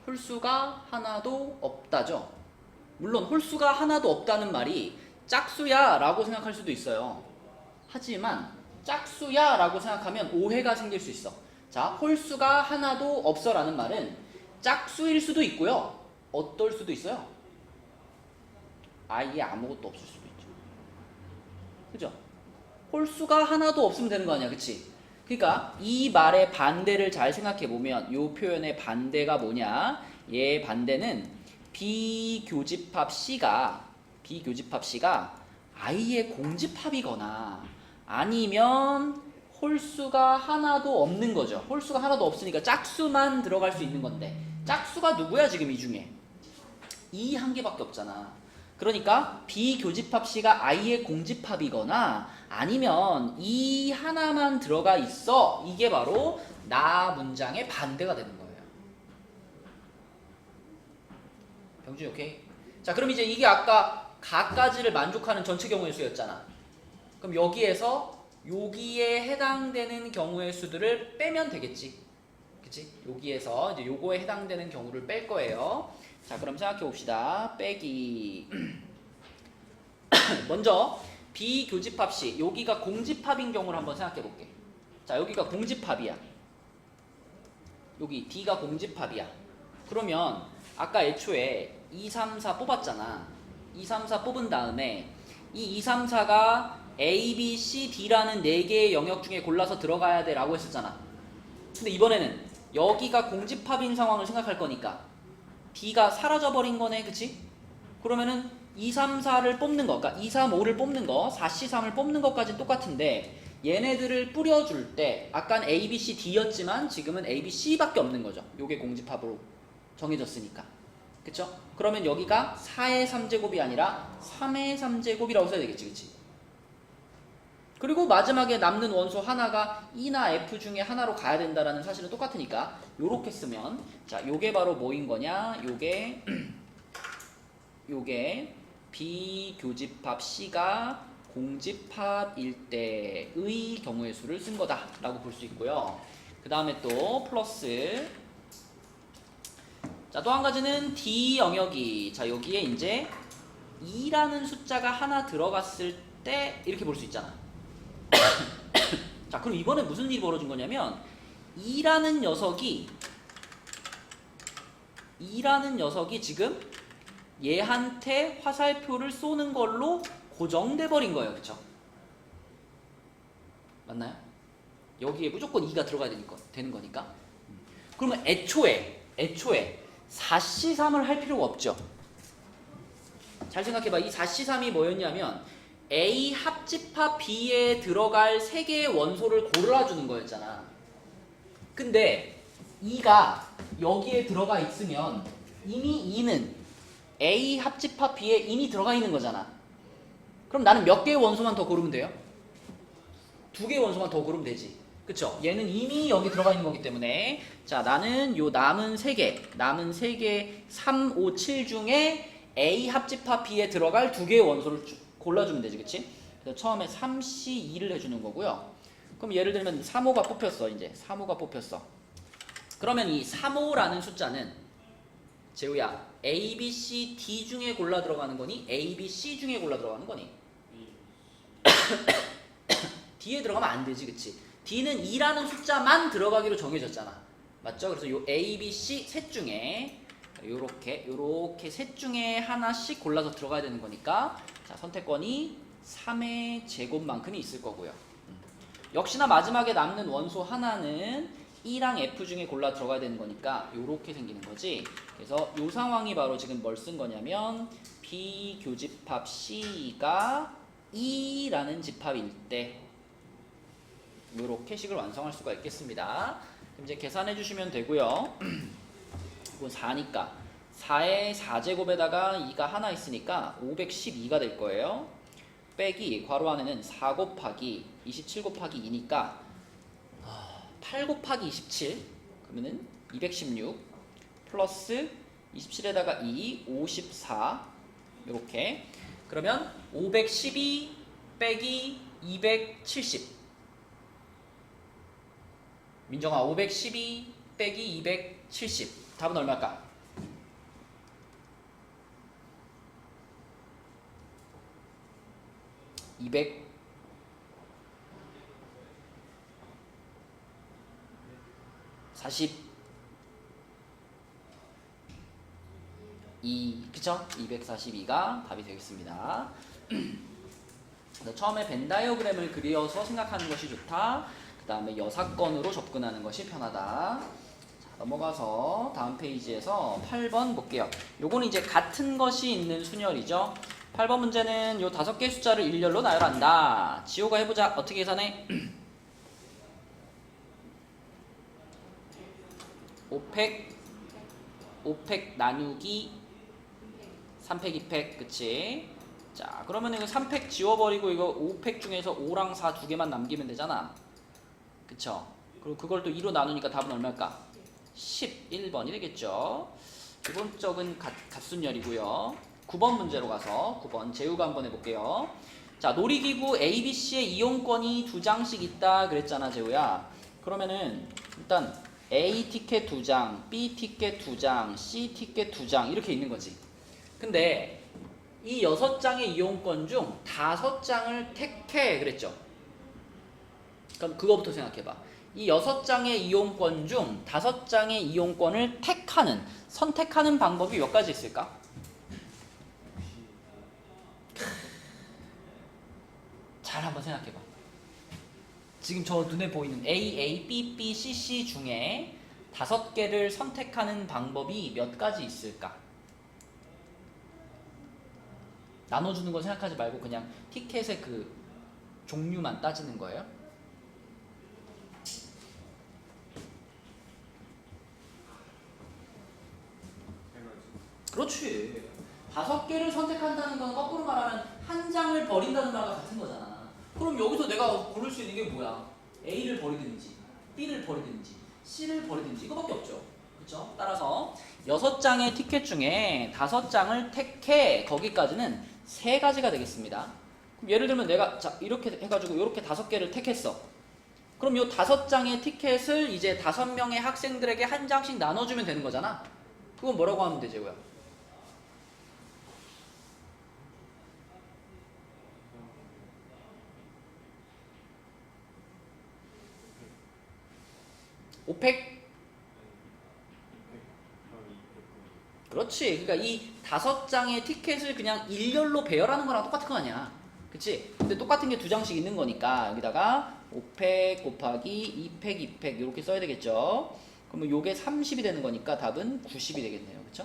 홀수가 하나도 없다죠. 물론 홀수가 하나도 없다는 말이 짝수야 라고 생각할 수도 있어요. 하지만 짝수야 라고 생각하면 오해가 생길 수 있어. 자, 홀수가 하나도 없어 라는 말은 짝수일 수도 있고요. 어떨 수도 있어요? 아예 아무것도 없을 수도 있죠. 그죠? 홀수가 하나도 없으면 되는 거 아니야. 그치? 그러니까 이 말의 반대를 잘 생각해 보면 이 표현의 반대가 뭐냐? 얘 반대는 비교집합 C가 아예 공집합이거나 아니면 홀수가 하나도 없는 거죠. 홀수가 하나도 없으니까 짝수만 들어갈 수 있는 건데 짝수가 누구야 지금 이 중에? 2 한 개밖에 없잖아. 그러니까 비교집합 C가 I의 공집합이거나 아니면 이 하나만 들어가 있어. 이게 바로 나 문장의 반대가 되는 거예요. 병준이 오케이? 자, 그럼 이제 이게 아까 가까지를 만족하는 전체 경우의 수였잖아. 그럼 여기에 해당되는 경우의 수들을 빼면 되겠지. 그치? 여기에서 이제 요거에 해당되는 경우를 뺄 거예요. 자, 그럼 생각해 봅시다. 빼기. 먼저 비교집합 시 여기가 공집합인 경우를 한번 생각해 볼게. 자, 여기가 공집합이야. 여기 D가 공집합이야. 그러면 아까 애초에 2, 3, 4 뽑았잖아. 2, 3, 4 뽑은 다음에 이 2, 3, 4가 A, B, C, D라는 4개의 영역 중에 골라서 들어가야 돼 라고 했었잖아. 근데 이번에는 여기가 공집합인 상황을 생각할 거니까 D가 사라져버린 거네. 그치? 그러면은 2, 3, 4를 뽑는 거, 그러니까 2, 3, 5를 뽑는 거, 4, C, 3을 뽑는 것까지는 똑같은데 얘네들을 뿌려줄 때 아깐 A, B, C, D였지만 지금은 A, B, C밖에 없는 거죠. 요게 공집합으로 정해졌으니까. 그쵸? 그러면 여기가 4의 3제곱이 아니라 3의 3제곱이라고 써야 되겠지. 그치? 그리고 마지막에 남는 원소 하나가 E나 F 중에 하나로 가야 된다라는 사실은 똑같으니까 요렇게 쓰면 자, 요게 바로 뭐인 거냐? 요게 비교집합 C가 공집합일 때의 경우의 수를 쓴 거다라고 볼 수 있고요. 그 다음에 또 플러스 자, 또 한 가지는 D 영역이 자, 여기에 이제 2라는 숫자가 하나 들어갔을 때 이렇게 볼 수 있잖아. 자, 그럼 이번에 무슨 일이 벌어진 거냐면 2라는 녀석이 지금 얘한테 화살표를 쏘는 걸로 고정돼 버린 거예요. 그쵸? 맞나요? 여기에 무조건 2가 들어가야 되는 거니까. 그러면 애초에 4C3을 할 필요가 없죠. 잘 생각해봐. 이 4C3이 뭐였냐면 A 합집합 B에 들어갈 3개의 원소를 골라주는 거였잖아. 근데 2가 여기에 들어가 있으면 이미 2는 A 합집합 B에 이미 들어가 있는 거잖아. 그럼 나는 몇 개의 원소만 더 고르면 돼요? 2개의 원소만 더 고르면 되지. 그쵸? 얘는 이미 여기 들어가 있는 거기 때문에 자, 나는 요 남은 3개 3, 5, 7 중에 A 합집합 B에 들어갈 2개의 원소를 골라주면 되지. 그치? 그래서 처음에 3C2를 해주는 거고요. 그럼 예를 들면 3호가 뽑혔어. 이제 3호가 뽑혔어. 그러면 이 3호라는 숫자는 재우야 A, B, C, D 중에 골라 들어가는 거니? A, B, C 중에 골라 들어가는 거니? D에 들어가면 안 되지. 그치? D는 2라는 숫자만 들어가기로 정해졌잖아. 맞죠? 그래서 요 A, B, C 셋 중에 요렇게 셋 중에 하나씩 골라서 들어가야 되는 거니까 자, 선택권이 3의 제곱만큼이 있을 거고요. 역시나 마지막에 남는 원소 하나는 E랑 F 중에 골라 들어가야 되는 거니까 요렇게 생기는 거지. 그래서 요 상황이 바로 지금 뭘 쓴 거냐면 비교집합 C가 E라는 집합일 때 요렇게 식을 완성할 수가 있겠습니다. 그럼 이제 계산해 주시면 되고요. 이건 4니까 4의 4제곱에다가 2가 하나 있으니까 512가 될 거예요. 빼기 괄호 안에는 4 곱하기 27 곱하기 2니까 8 곱하기 27 그러면은 216 플러스 27에다가 2 54 이렇게 그러면 512 빼기 270 민정아 512 빼기 270 답은 얼마일까? 242 그쵸? 242가 답이 되겠습니다. 처음에 벤 다이어그램을 그려서 생각하는 것이 좋다. 그 다음에 여사건으로 접근하는 것이 편하다. 자, 넘어가서 다음 페이지에서 8번 볼게요. 요거는 이제 같은 것이 있는 순열이죠. 8번 문제는 요 5개의 숫자를 일렬로 나열한다. 지호가 해보자. 어떻게 계산해? 5팩 나누기 3팩 2팩 그치? 자 그러면 이거 3팩 지워버리고 이거 5팩 중에서 5랑 4 두 개만 남기면 되잖아 그쵸? 그리고 그걸 또 2로 나누니까 답은 얼마일까? 11번이 되겠죠? 기본적인 갓순열이고요 9번 문제로 가서 9번 재우가 한번 해볼게요 자 놀이기구 ABC의 이용권이 2장씩 있다 그랬잖아 재우야 그러면은 일단 A 티켓 2장, B 티켓 2장, C 티켓 2장 이렇게 있는 거지 근데 이 6장의 이용권 중 5장을 택해 그랬죠 그럼 그거부터 생각해봐 이 6장의 이용권 중 5장의 이용권을 선택하는 방법이 몇 가지 있을까? 잘 한번 생각해봐 지금 저 눈에 보이는 A, B, B, C 중에 5개를 선택하는 방법이 몇 가지 있을까? 나눠주는 거 생각하지 말고 그냥 티켓의 그 종류만 따지는 거예요. 그렇지. 5개를 선택한다는 건 거꾸로 말하면 한 장을 버린다는 말과 같은 거잖아. 그럼 여기서 내가 고를 수 있는 게 뭐야? A를 버리든지 B를 버리든지 C를 버리든지 이거밖에 없죠. 그렇죠? 따라서 6장의 티켓 중에 5장을 택해 거기까지는 3가지가 되겠습니다. 그럼 예를 들면 내가 자 이렇게 해가지고 이렇게 5개를 택했어. 그럼 이 5장의 티켓을 이제 5명의 학생들에게 한 장씩 나눠주면 되는 거잖아. 그건 뭐라고 하면 되지, 뭐야? 오팩? 그렇지. 그러니까 이 5장의 티켓을 그냥 일렬로 배열하는 거랑 똑같은 거 아니야. 그치? 근데 똑같은 게 2장씩 있는 거니까 여기다가 5팩 곱하기 2팩 2팩 이렇게 써야 되겠죠. 그러면 요게 30이 되는 거니까 답은 90이 되겠네요. 그쵸?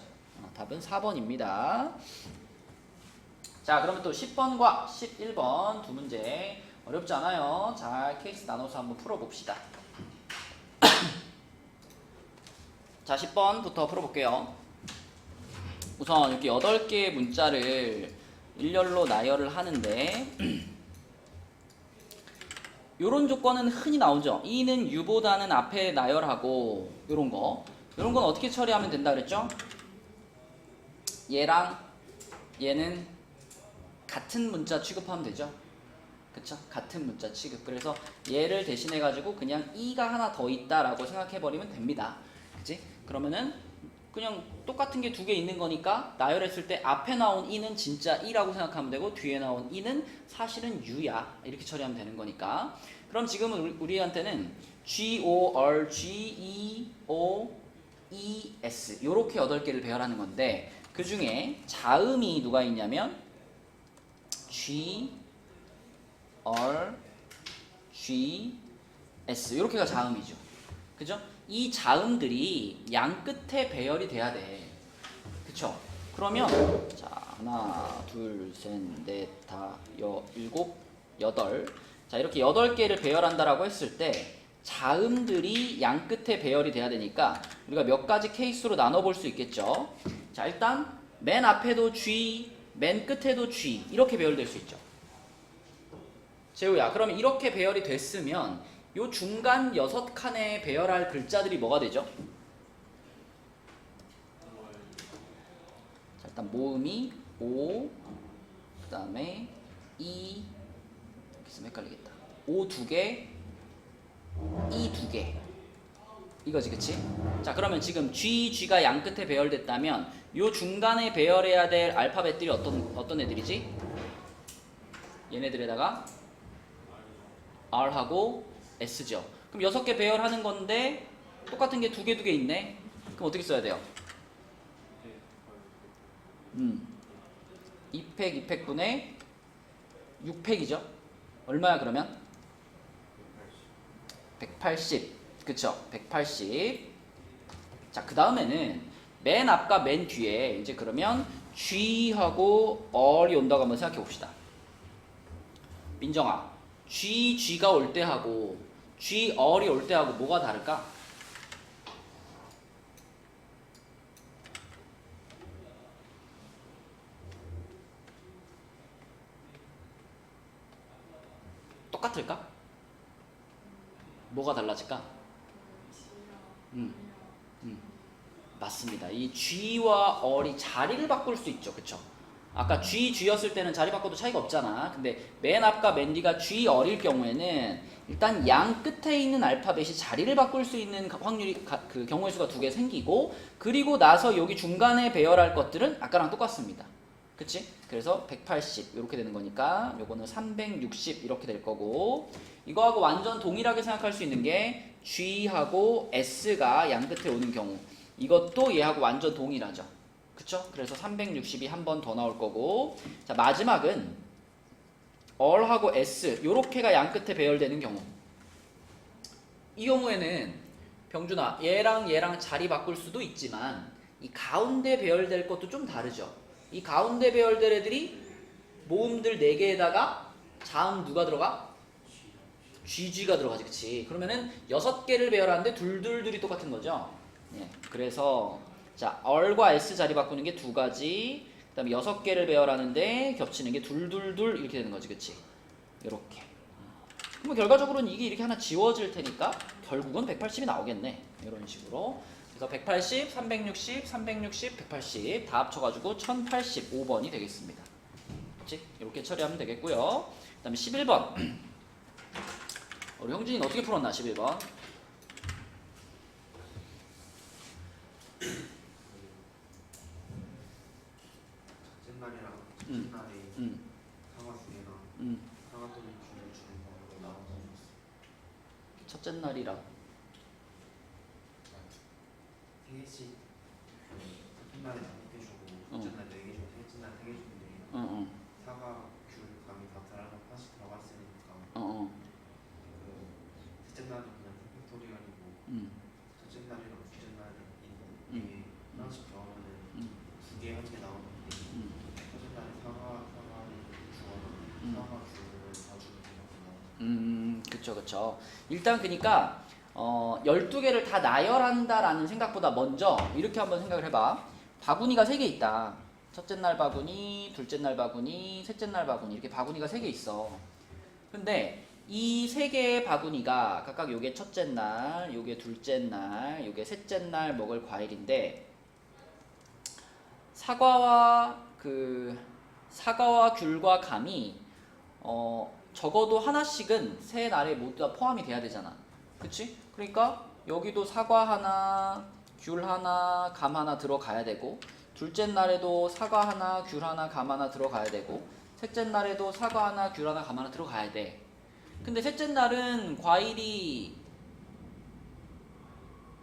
답은 4번입니다. 자 그러면 또 10번과 11번 두 문제 어렵지 않아요. 잘 케이스 나눠서 한번 풀어봅시다. 자 10번부터 풀어볼게요. 우선 이렇게 8개의 문자를 일렬로 나열을 하는데 요런 조건은 흔히 나오죠. E는 U보다는 앞에 나열하고 요런 건 어떻게 처리하면 된다 그랬죠? 얘랑 얘는 같은 문자 취급하면 되죠. 그쵸? 같은 문자 취급. 그래서 얘를 대신해 가지고 그냥 E가 하나 더 있다라고 생각해 버리면 됩니다. 그치? 그러면은 그냥 똑같은 게 2개 있는 거니까 나열했을 때 앞에 나온 E는 진짜 E라고 생각하면 되고 뒤에 나온 E는 사실은 U야. 이렇게 처리하면 되는 거니까. 그럼 지금은 우리한테는 G, O, R, G, E, O, E, S 요렇게 8개를 배열하는 건데 그 중에 자음이 누가 있냐면 G, R, G, S 요렇게가 자음이죠. 그죠? 이 자음들이 양 끝에 배열이 돼야 돼. 그쵸? 그러면 자 하나, 둘, 셋, 넷, 다, 일곱, 여덟 자 이렇게 8개를 배열한다라고 했을 때 자음들이 양 끝에 배열이 돼야 되니까 우리가 몇 가지 케이스로 나눠볼 수 있겠죠. 자 일단 맨 앞에도 G, 맨 끝에도 G 이렇게 배열될 수 있죠. 재우야 그러면 이렇게 배열이 됐으면 요 중간 6칸에 배열할 글자들이 뭐가 되죠? 자, 일단 모음이 O 그 다음에 E 이렇게 있으면 헷갈리겠다. O 2개 E 2개 이거지 그치? 자 그러면 지금 G, G가 양 끝에 배열됐다면 요 중간에 배열해야 될 알파벳들이 어떤 애들이지? 얘네들에다가 R하고 S죠. 그럼 6개 배열하는 건데 똑같은 게 2개 있네. 그럼 어떻게 써야 돼요? 2팩 2팩분의 6팩이죠. 얼마야 그러면? 180. 그쵸? 180. 자, 그 다음에는 맨 앞과 맨 뒤에 이제 그러면 G하고 R이 온다고 한번 생각해 봅시다. 민정아, G가 올 때 하고 G, R이 올 때 하고 뭐가 다를까? 똑같을까? 뭐가 달라질까? 음, 맞습니다. 이 G와 얼이 자리를 바꿀 수 있죠. 그쵸? 아까 G, G였을 때는 자리 바꿔도 차이가 없잖아. 근데 맨 앞과 맨 뒤가 G, 얼일 경우에는 일단 양 끝에 있는 알파벳이 자리를 바꿀 수 있는 확률이 그 경우의 수가 두 개 생기고, 그리고 나서 여기 중간에 배열할 것들은 아까랑 똑같습니다. 그치? 그래서 180 이렇게 되는 거니까 요거는 360 이렇게 될 거고, 이거하고 완전 동일하게 생각할 수 있는 게 G하고 S가 양 끝에 오는 경우, 이것도 얘하고 완전 동일하죠. 그쵸? 그래서 360이 한 번 더 나올 거고, 자 마지막은 얼하고 S 요렇게가 양 끝에 배열되는 경우, 이 경우에는 병준아 얘랑 얘랑 자리 바꿀 수도 있지만 이 가운데 배열될 것도 좀 다르죠. 이 가운데 배열될 애들이 모음들 4개에다가 자음 누가 들어가? GG가 들어가지. 그치? 그러면은 6개를 배열하는데 둘둘둘이 똑같은 거죠. 예, 그래서 자 얼과 S 자리 바꾸는 게 2가지, 그 다음에 6개를 배열하는데 겹치는 게 둘둘둘 이렇게 되는 거지. 그치? 이렇게. 그럼 결과적으로는 이게 이렇게 하나 지워질 테니까 결국은 180이 나오겠네. 이런 식으로. 그래서 180, 360, 360, 180 다 합쳐가지고 1085번이 되겠습니다. 그치? 이렇게 처리하면 되겠고요. 그 다음에 11번. 우리 형진이는 어떻게 풀었나? 11번. 첫날이랑 첫날에 상하 두 개나 상하 또는 균을 주는 방으로 나눠서 줬어. 첫째 날이라. 세 개씩 첫날에 5개 주고 둘째 날 4개 주고 셋째 날 3개 주는데 사과, 귤, 감이 다 하나씩 들어갔으니까 그 셋째 날은 그냥 팩토리얼이고 첫째 날이랑 둘째 날은 이게 하나씩 더하면은 2개, 1개 나오는데 첫째 날에 사과를 주거나 사과, 귤을 다 주는 게 그쵸, 그쵸. 일단 그니까 12개를 다 나열한다라는 생각보다 먼저 이렇게 한번 생각을 해봐. 바구니가 3개 있다. 첫째 날 바구니, 둘째 날 바구니, 셋째 날 바구니, 이렇게 바구니가 3개 있어. 근데 이 3개의 바구니가 각각 요게 첫째 날, 요게 둘째 날, 요게 셋째 날 먹을 과일인데, 사과와 귤과 감이 적어도 하나씩은 세 날에 모두 다 포함이 돼야 되잖아. 그치? 그러니까 여기도 사과 하나, 귤 하나, 감 하나 들어가야 되고, 둘째 날에도 사과 하나, 귤 하나, 감 하나 들어가야 되고, 셋째 날에도 사과 하나, 귤 하나, 감 하나 들어가야 돼. 근데 셋째 날은 과일이,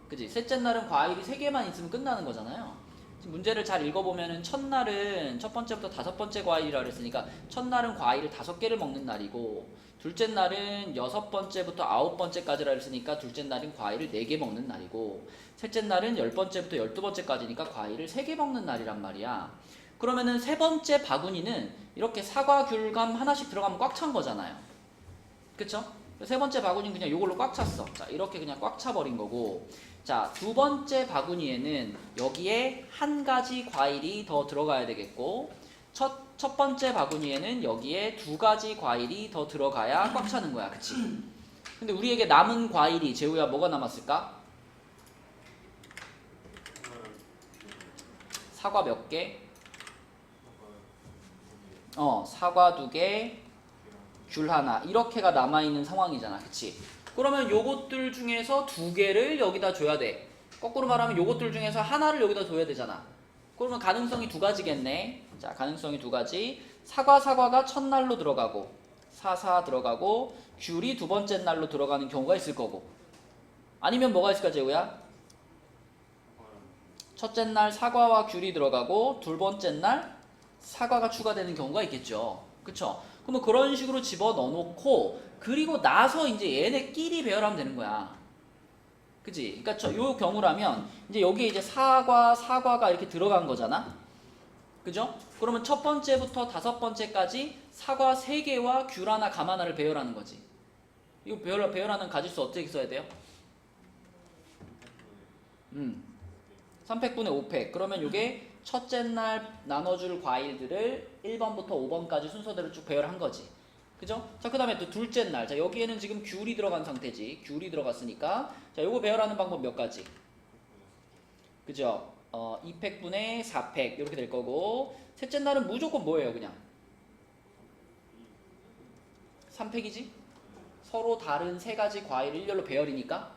그치? 셋째 날은 과일이 3개만 있으면 끝나는 거잖아요. 문제를 잘 읽어보면은 첫날은 첫 번째부터 5번째 과일이라 그랬으니까 첫날은 과일을 5개를 먹는 날이고, 둘째 날은 6번째부터 9번째까지라 그랬으니까 둘째 날은 과일을 4개 먹는 날이고, 셋째 날은 10번째부터 12번째까지니까 과일을 3개 먹는 날이란 말이야. 그러면은 세 번째 바구니는 이렇게 사과, 귤, 감 하나씩 들어가면 꽉 찬 거잖아요. 그쵸? 세 번째 바구니는 그냥 이걸로 꽉 찼어. 자, 이렇게 그냥 꽉 차버린 거고, 자, 두 번째 바구니에는 여기에 한 가지 과일이 더 들어가야 되겠고, 첫 번째 바구니에는 여기에 2가지 과일이 더 들어가야 꽉 차는 거야. 그치? 근데 우리에게 남은 과일이, 재우야, 뭐가 남았을까? 사과 몇 개? 사과 2개, 귤 하나. 이렇게가 남아있는 상황이잖아. 그치? 그러면 요것들 중에서 2개를 여기다 줘야 돼. 거꾸로 말하면 요것들 중에서 하나를 여기다 줘야 되잖아. 그러면 가능성이 2가지겠네. 자, 가능성이 2가지. 사과가 첫날로 들어가고, 사사 들어가고, 귤이 2번째 날로 들어가는 경우가 있을 거고. 아니면 뭐가 있을까, 재우야? 첫째 날 사과와 귤이 들어가고, 2번째 날 사과가 추가되는 경우가 있겠죠. 그쵸? 그러면 그런 식으로 집어 넣어놓고, 그리고 나서 이제 얘네끼리 배열하면 되는 거야. 그치? 그러니까 요 경우라면 이제 여기에 이제 사과가 이렇게 들어간 거잖아. 그죠? 그러면 첫 번째부터 5번째까지 사과 3개와 귤 하나, 감 하나를 배열하는 거지. 이거 배열하는 가짓수 어떻게 써야 돼요? 3팩분의 5팩. 그러면 이게 첫째 날 나눠줄 과일들을 1번부터 5번까지 순서대로 쭉 배열한 거지. 그죠? 자, 그 다음에 또 둘째 날. 자, 여기에는 지금 귤이 들어간 상태지. 귤이 들어갔으니까. 자, 요거 배열하는 방법 몇 가지? 그죠? 2팩분의 4팩. 이렇게 될 거고. 셋째 날은 무조건 뭐예요, 그냥? 3팩이지? 서로 다른 세 가지 과일 일렬로 배열이니까.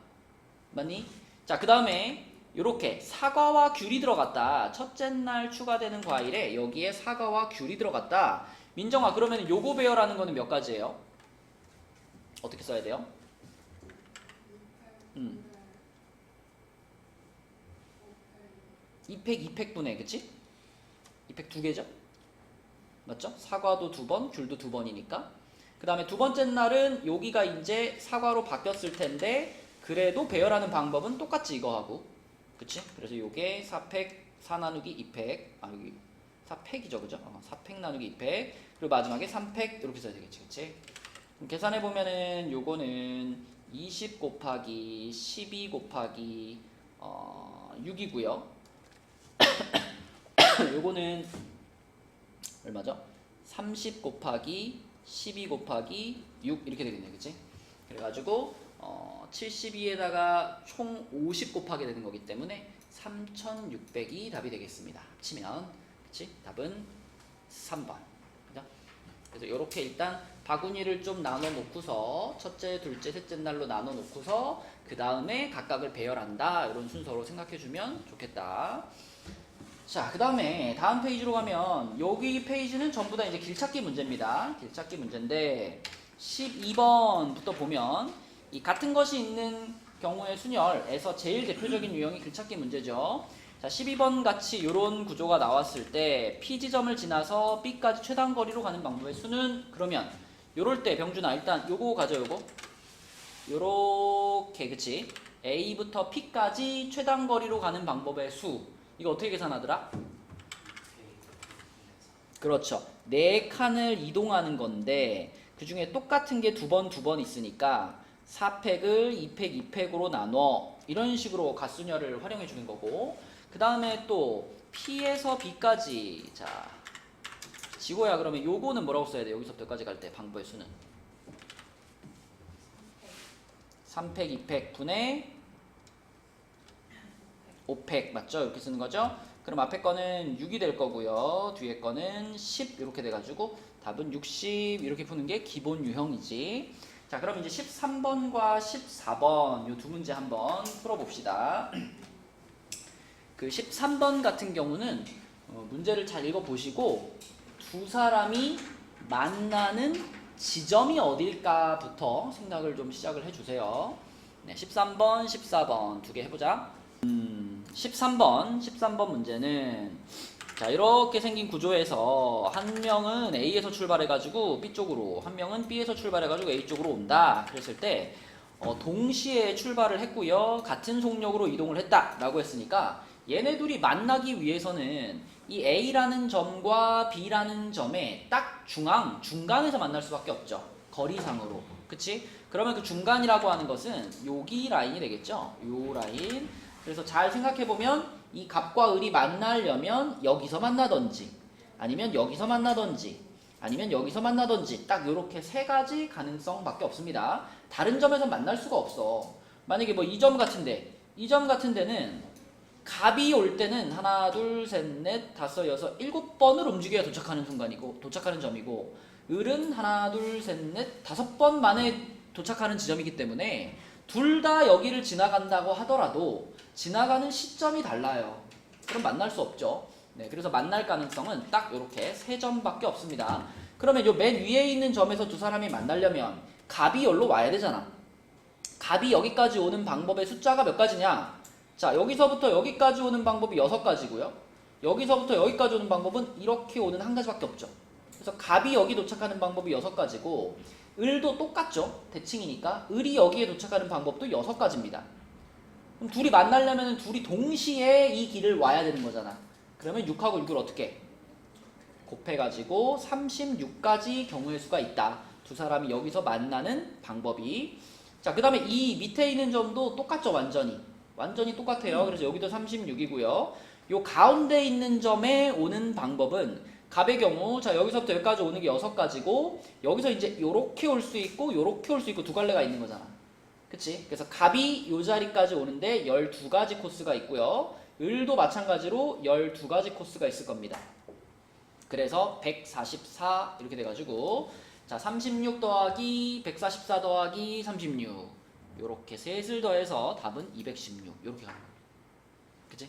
맞니? 자, 그 다음에 요렇게 사과와 귤이 들어갔다. 첫째 날 추가되는 과일에 여기에 사과와 귤이 들어갔다. 민정아, 그러면 요거 배열하는 거는 몇 가지예요? 어떻게 써야 돼요? 2팩, 2팩분의, 그치? 2팩 두 개죠? 맞죠? 사과도 두 번, 귤도 두 번이니까. 그 다음에 두 번째 날은 여기가 이제 사과로 바뀌었을 텐데, 그래도 배열하는 방법은 똑같지, 이거하고. 그치? 그래서 요게 4팩, 4 나누기 2팩. 아, 여기 4팩이죠, 그죠? 4팩 나누기 2팩. 그리고 마지막에 3팩. 이렇게 써야 되겠지, 그치? 그럼 계산해보면은 요거는 20 곱하기 12 곱하기 6이고요. 요거는 얼마죠? 30 곱하기 12 곱하기 6 이렇게 되겠네요, 그치? 그래가지고 72에다가 총 50 곱하게 되는 거기 때문에 3600이 답이 되겠습니다. 합치면, 그치? 답은 3번. 그죠? 그래서 이렇게 일단 바구니를 좀 나눠 놓고서 첫째, 둘째, 셋째 날로 나눠 놓고서 그 다음에 각각을 배열한다, 이런 순서로 생각해 주면 좋겠다. 자, 그 다음에 다음 페이지로 가면 여기 페이지는 전부 다 이제 길찾기 문제입니다. 길찾기 문제인데 12번부터 보면 이 같은 것이 있는 경우의 순열에서 제일 대표적인 유형이 길찾기 문제죠. 자, 12번 같이 이런 구조가 나왔을 때 P 지점을 지나서 B까지 최단 거리로 가는 방법의 수는, 그러면 요럴 때 병준아 일단 요거 가져. 요렇게, 그치? A부터 P까지 최단 거리로 가는 방법의 수, 이거 어떻게 계산하더라? 그렇죠. 4칸을 이동하는 건데 그 중에 똑같은 게 두 번 있으니까 4팩을 2팩, 2팩으로 나눠, 이런 식으로 가순열을 활용해 주는 거고, 그 다음에 또 P에서 B까지. 자, 지호야, 그러면 요거는 뭐라고 써야 돼? 여기서부터까지 갈 때 방법의 수는 3팩, 2팩 분의 5팩, 맞죠? 이렇게 쓰는 거죠? 그럼 앞에 거는 6이 될 거고요. 뒤에 거는 10 이렇게 돼가지고 답은 60 이렇게 푸는 게 기본 유형이지. 자, 그럼 이제 13번과 14번 요 두 문제 한번 풀어봅시다. 그 13번 같은 경우는 문제를 잘 읽어보시고 두 사람이 만나는 지점이 어딜까부터 생각을 좀 시작을 해주세요. 네, 13번, 14번 두 개 해보자. 13번 문제는 자, 이렇게 생긴 구조에서 한 명은 A에서 출발해가지고 B 쪽으로, 한 명은 B에서 출발해가지고 A 쪽으로 온다. 그랬을 때 동시에 출발을 했고요. 같은 속력으로 이동을 했다라고 했으니까 얘네 둘이 만나기 위해서는 이 A라는 점과 B라는 점의 딱 중간에서 만날 수밖에 없죠. 거리상으로. 그치? 그러면 그 중간이라고 하는 것은 여기 라인이 되겠죠. 요 라인. 그래서 잘 생각해보면 이 갑과 을이 만나려면 여기서 만나던지, 아니면 여기서 만나던지, 아니면 여기서 만나던지, 딱 요렇게 세 가지 가능성밖에 없습니다. 다른 점에서 만날 수가 없어. 만약에 뭐 이 점 같은데, 이 점 같은 데는 갑이 올 때는 하나, 둘, 셋, 넷, 다섯, 여섯, 7번을 움직여야 도착하는 순간이고, 도착하는 점이고, 을은 하나, 둘, 셋, 넷, 5번 만에 도착하는 지점이기 때문에 둘 다 여기를 지나간다고 하더라도 지나가는 시점이 달라요. 그럼 만날 수 없죠. 네, 그래서 만날 가능성은 딱 이렇게 3점밖에 없습니다. 그러면 요 맨 위에 있는 점에서 두 사람이 만나려면 갑이 여기로 와야 되잖아. 갑이 여기까지 오는 방법의 숫자가 몇 가지냐? 자, 여기서부터 여기까지 오는 방법이 6가지고요. 여기서부터 여기까지 오는 방법은 이렇게 오는 한 가지밖에 없죠. 그래서 갑이 여기 도착하는 방법이 6가지고, 을도 똑같죠. 대칭이니까 을이 여기에 도착하는 방법도 6가지입니다. 그럼 둘이 만나려면 둘이 동시에 이 길을 와야 되는 거잖아. 그러면 6하고 6을 어떻게 곱해가지고 36가지 경우의 수가 있다. 두 사람이 여기서 만나는 방법이. 자, 그 다음에 이 밑에 있는 점도 똑같죠. 완전히 똑같아요. 그래서 여기도 36이고요. 요 가운데 있는 점에 오는 방법은 갑의 경우 자 여기서부터 여기까지 오는 게 6가지고 여기서 이제 요렇게 올 수 있고 요렇게 올 수 있고 두 갈래가 있는 거잖아. 그치? 그래서 갑이 요 자리까지 오는데 12가지 코스가 있고요. 을도 마찬가지로 12가지 코스가 있을 겁니다. 그래서 144 이렇게 돼가지고 자 36 더하기 144 더하기 36 요렇게 셋을 더해서 답은 216 요렇게 가는 거예요. 그치?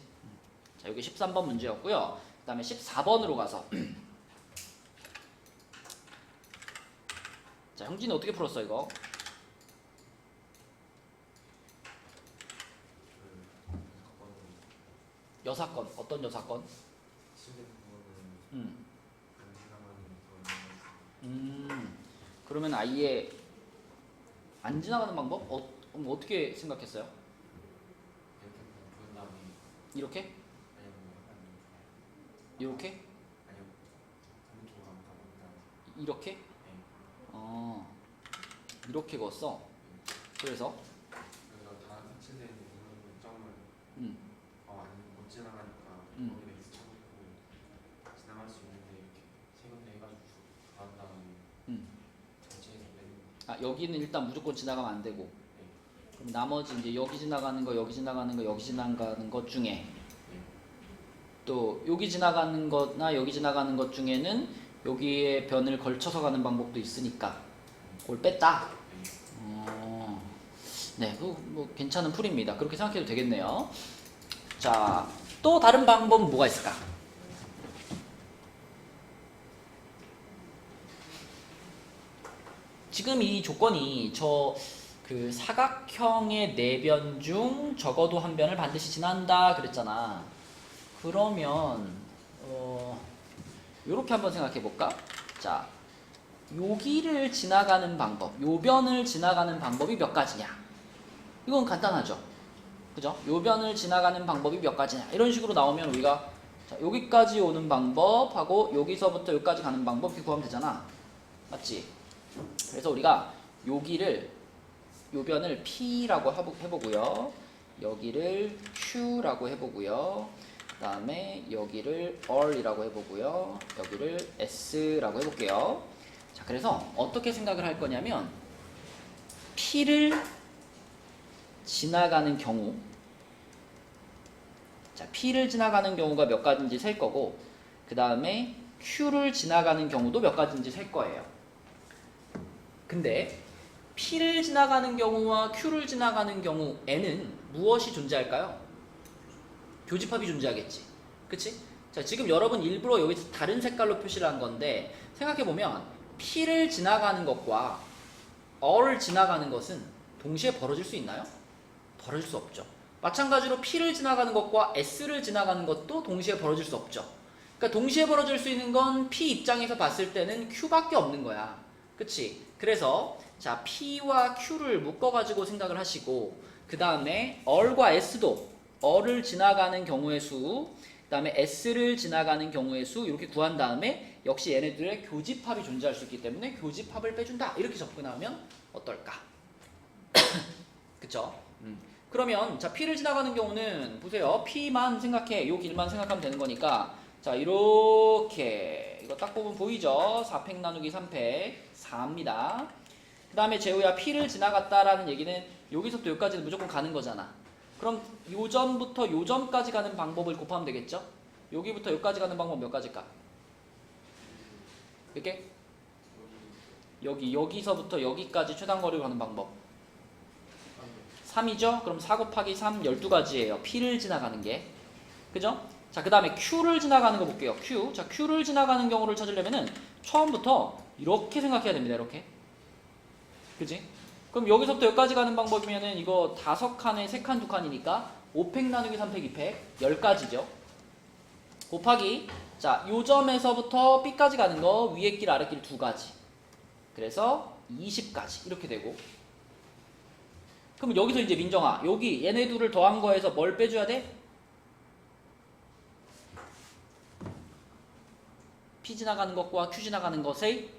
자 여기 13번 문제였고요. 그 다음에 14번으로 가서 자 형진이 어떻게 풀었어 이거? 여사건 어떤 여사건? 그러면 아예 안 지나가는 방법? 어떻게 생각했어요? 이렇게? 이렇게? 이렇게? 이렇게 그었어. 그래서 다 색칠된 이런 점을 음. 못 지나가니까 거기다 익숙하고 지나갈 수 있는데 이렇게 세 군데 해가지고 간 다음에 전체에서 빼는. 여기는 일단 무조건 지나가면 안 되고. 그럼 나머지 이제 여기 지나가는 거, 여기 지나가는 거, 여기 지나가는 것 중에 또 여기 지나가는 거나 여기 지나가는 것 중에는 여기에 변을 걸쳐서 가는 방법도 있으니까 그걸 뺐다. 네, 뭐 괜찮은 풀입니다. 그렇게 생각해도 되겠네요. 자, 또 다른 방법은 뭐가 있을까? 지금 이 조건이 그 사각형의 4변 중 적어도 한 변을 반드시 지난다 그랬잖아. 그러면 요렇게 한번 생각해 볼까? 자, 여기를 지나가는 방법, 요 변을 지나가는 방법이 몇 가지냐? 이건 간단하죠. 그죠? 요 변을 지나가는 방법이 몇 가지냐? 이런 식으로 나오면 우리가 자, 여기까지 오는 방법하고 여기서부터 여기까지 가는 방법 이렇게 구하면 되잖아. 맞지? 그래서 우리가 여기를 요 변을 P라고 해보고요. 여기를 Q라고 해보고요. 그 다음에 여기를 R이라고 해보고요. 여기를 S라고 해볼게요. 자, 그래서 어떻게 생각을 할 거냐면 P를 지나가는 경우 자, P를 지나가는 경우가 몇 가지인지 셀 거고 그 다음에 Q를 지나가는 경우도 몇 가지인지 셀 거예요. 근데 P를 지나가는 경우와 Q를 지나가는 경우에는 무엇이 존재할까요? 교집합이 존재하겠지. 그치? 자, 지금 여러분 일부러 여기서 다른 색깔로 표시를 한 건데 생각해보면 P를 지나가는 것과 R을 지나가는 것은 동시에 벌어질 수 있나요? 벌어질 수 없죠. 마찬가지로 P를 지나가는 것과 S를 지나가는 것도 동시에 벌어질 수 없죠. 그러니까 동시에 벌어질 수 있는 건 P 입장에서 봤을 때는 Q밖에 없는 거야. 그치? 그래서 자, P와 Q를 묶어가지고 생각을 하시고 그 다음에 R과 S도 R을 지나가는 경우의 수, 그 다음에 S를 지나가는 경우의 수 이렇게 구한 다음에 역시 얘네들의 교집합이 존재할 수 있기 때문에 교집합을 빼준다 이렇게 접근하면 어떨까? 그쵸? 그러면 자, P를 지나가는 경우는 보세요. P만 생각해. 요 길만 생각하면 되는 거니까 자, 이렇게 이거 딱 보면 보이죠? 4팩 나누기 3팩 4입니다. 그 다음에 재호야 P를 지나갔다라는 얘기는 여기서부터 여기까지는 무조건 가는 거잖아. 그럼 요 점부터 요 점까지 가는 방법을 곱하면 되겠죠? 여기부터 여기까지 가는 방법 몇 가지일까? 이렇게? 여기서부터 여기까지 최단거리로 가는 방법 3이죠? 그럼 4 곱하기 3 12가지예요. P를 지나가는 게. 그죠? 자, 그 다음에 Q를 지나가는 거 볼게요. Q. 자, Q를 지나가는 경우를 찾으려면은 처음부터 이렇게 생각해야 됩니다. 이렇게. 그지? 그럼 여기서부터 여기까지 가는 방법이면은 이거 5칸에 3칸 2칸이니까 5팩 나누기 3팩 2팩 10가지죠. 곱하기 자, 요 점에서부터 B까지 가는 거 위에 길 아래 길 2가지. 그래서 20가지 이렇게 되고 그럼 여기서 이제 민정아 여기 얘네 둘을 더한 거에서 뭘 빼줘야 돼? P 지나가는 것과 Q 지나가는 것의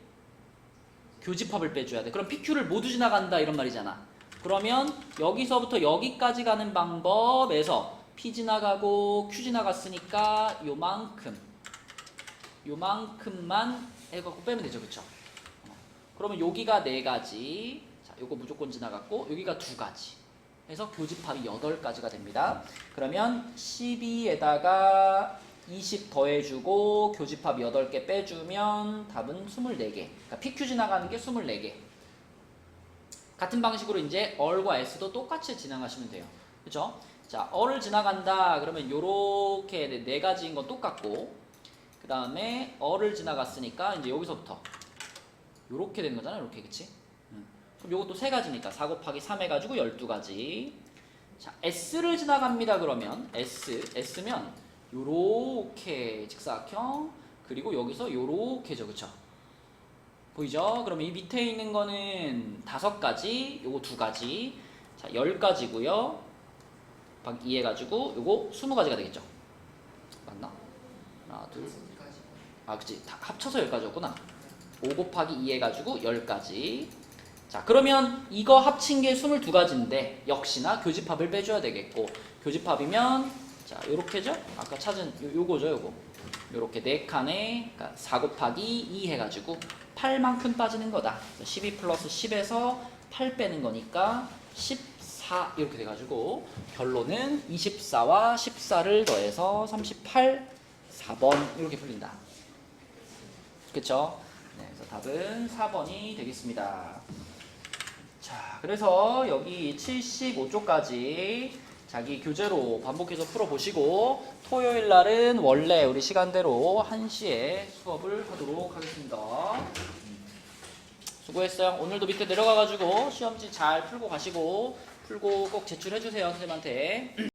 교집합을 빼줘야 돼. 그럼 PQ를 모두 지나간다 이런 말이잖아. 그러면 여기서부터 여기까지 가는 방법에서 P 지나가고 Q 지나갔으니까 요만큼 요만큼만 해갖고 빼면 되죠, 그쵸? 그러면 여기가 4가지, 자, 요거 무조건 지나갔고 여기가 2가지 해서 교집합이 8가지가 됩니다. 그러면 12에다가 20 더해주고 교집합 8개 빼주면 답은 24개. 그러니까 PQ 지나가는 게 24개. 같은 방식으로 이제 얼과 S도 똑같이 지나가시면 돼요. 그죠? 자, 얼을 지나간다 그러면 요렇게 4가지인 건 똑같고, 그 다음에 얼을 지나갔으니까 이제 여기서부터 요렇게 되는 거잖아요. 요렇게, 그치? 그럼 요것도 3가지니까 4 곱하기 3 해가지고 12가지. 자, S를 지나갑니다 그러면 S면 요렇게 직사각형, 그리고 여기서 요렇게죠, 그쵸? 보이죠? 그러면 이 밑에 있는 거는 5가지, 요거 2가지, 자 10가지고요. 2 해가지고 요거 20가지가 되겠죠? 맞나? 하나, 둘, 그치, 다 합쳐서 10가지였구나. 5 곱하기 2 해가지고 10가지. 자, 그러면 이거 합친 게 22가지인데 역시나 교집합을 빼줘야 되겠고, 교집합이면 자 요렇게죠? 아까 찾은 요거죠. 요렇게 4칸에 그러니까 4 곱하기 2 해가지고 8만큼 빠지는 거다. 12 플러스 10에서 8 빼는 거니까 14 이렇게 돼가지고 결론은 24와 14를 더해서 38, 4번 이렇게 풀린다. 그쵸? 네, 그래서 답은 4번이 되겠습니다. 자, 그래서 여기 75쪽까지 자기 교재로 반복해서 풀어보시고, 토요일 날은 원래 우리 시간대로 1시에 수업을 하도록 하겠습니다. 수고했어요. 오늘도 밑에 내려가가지고 시험지 잘 풀고 가시고, 풀고 꼭 제출해주세요, 선생님한테.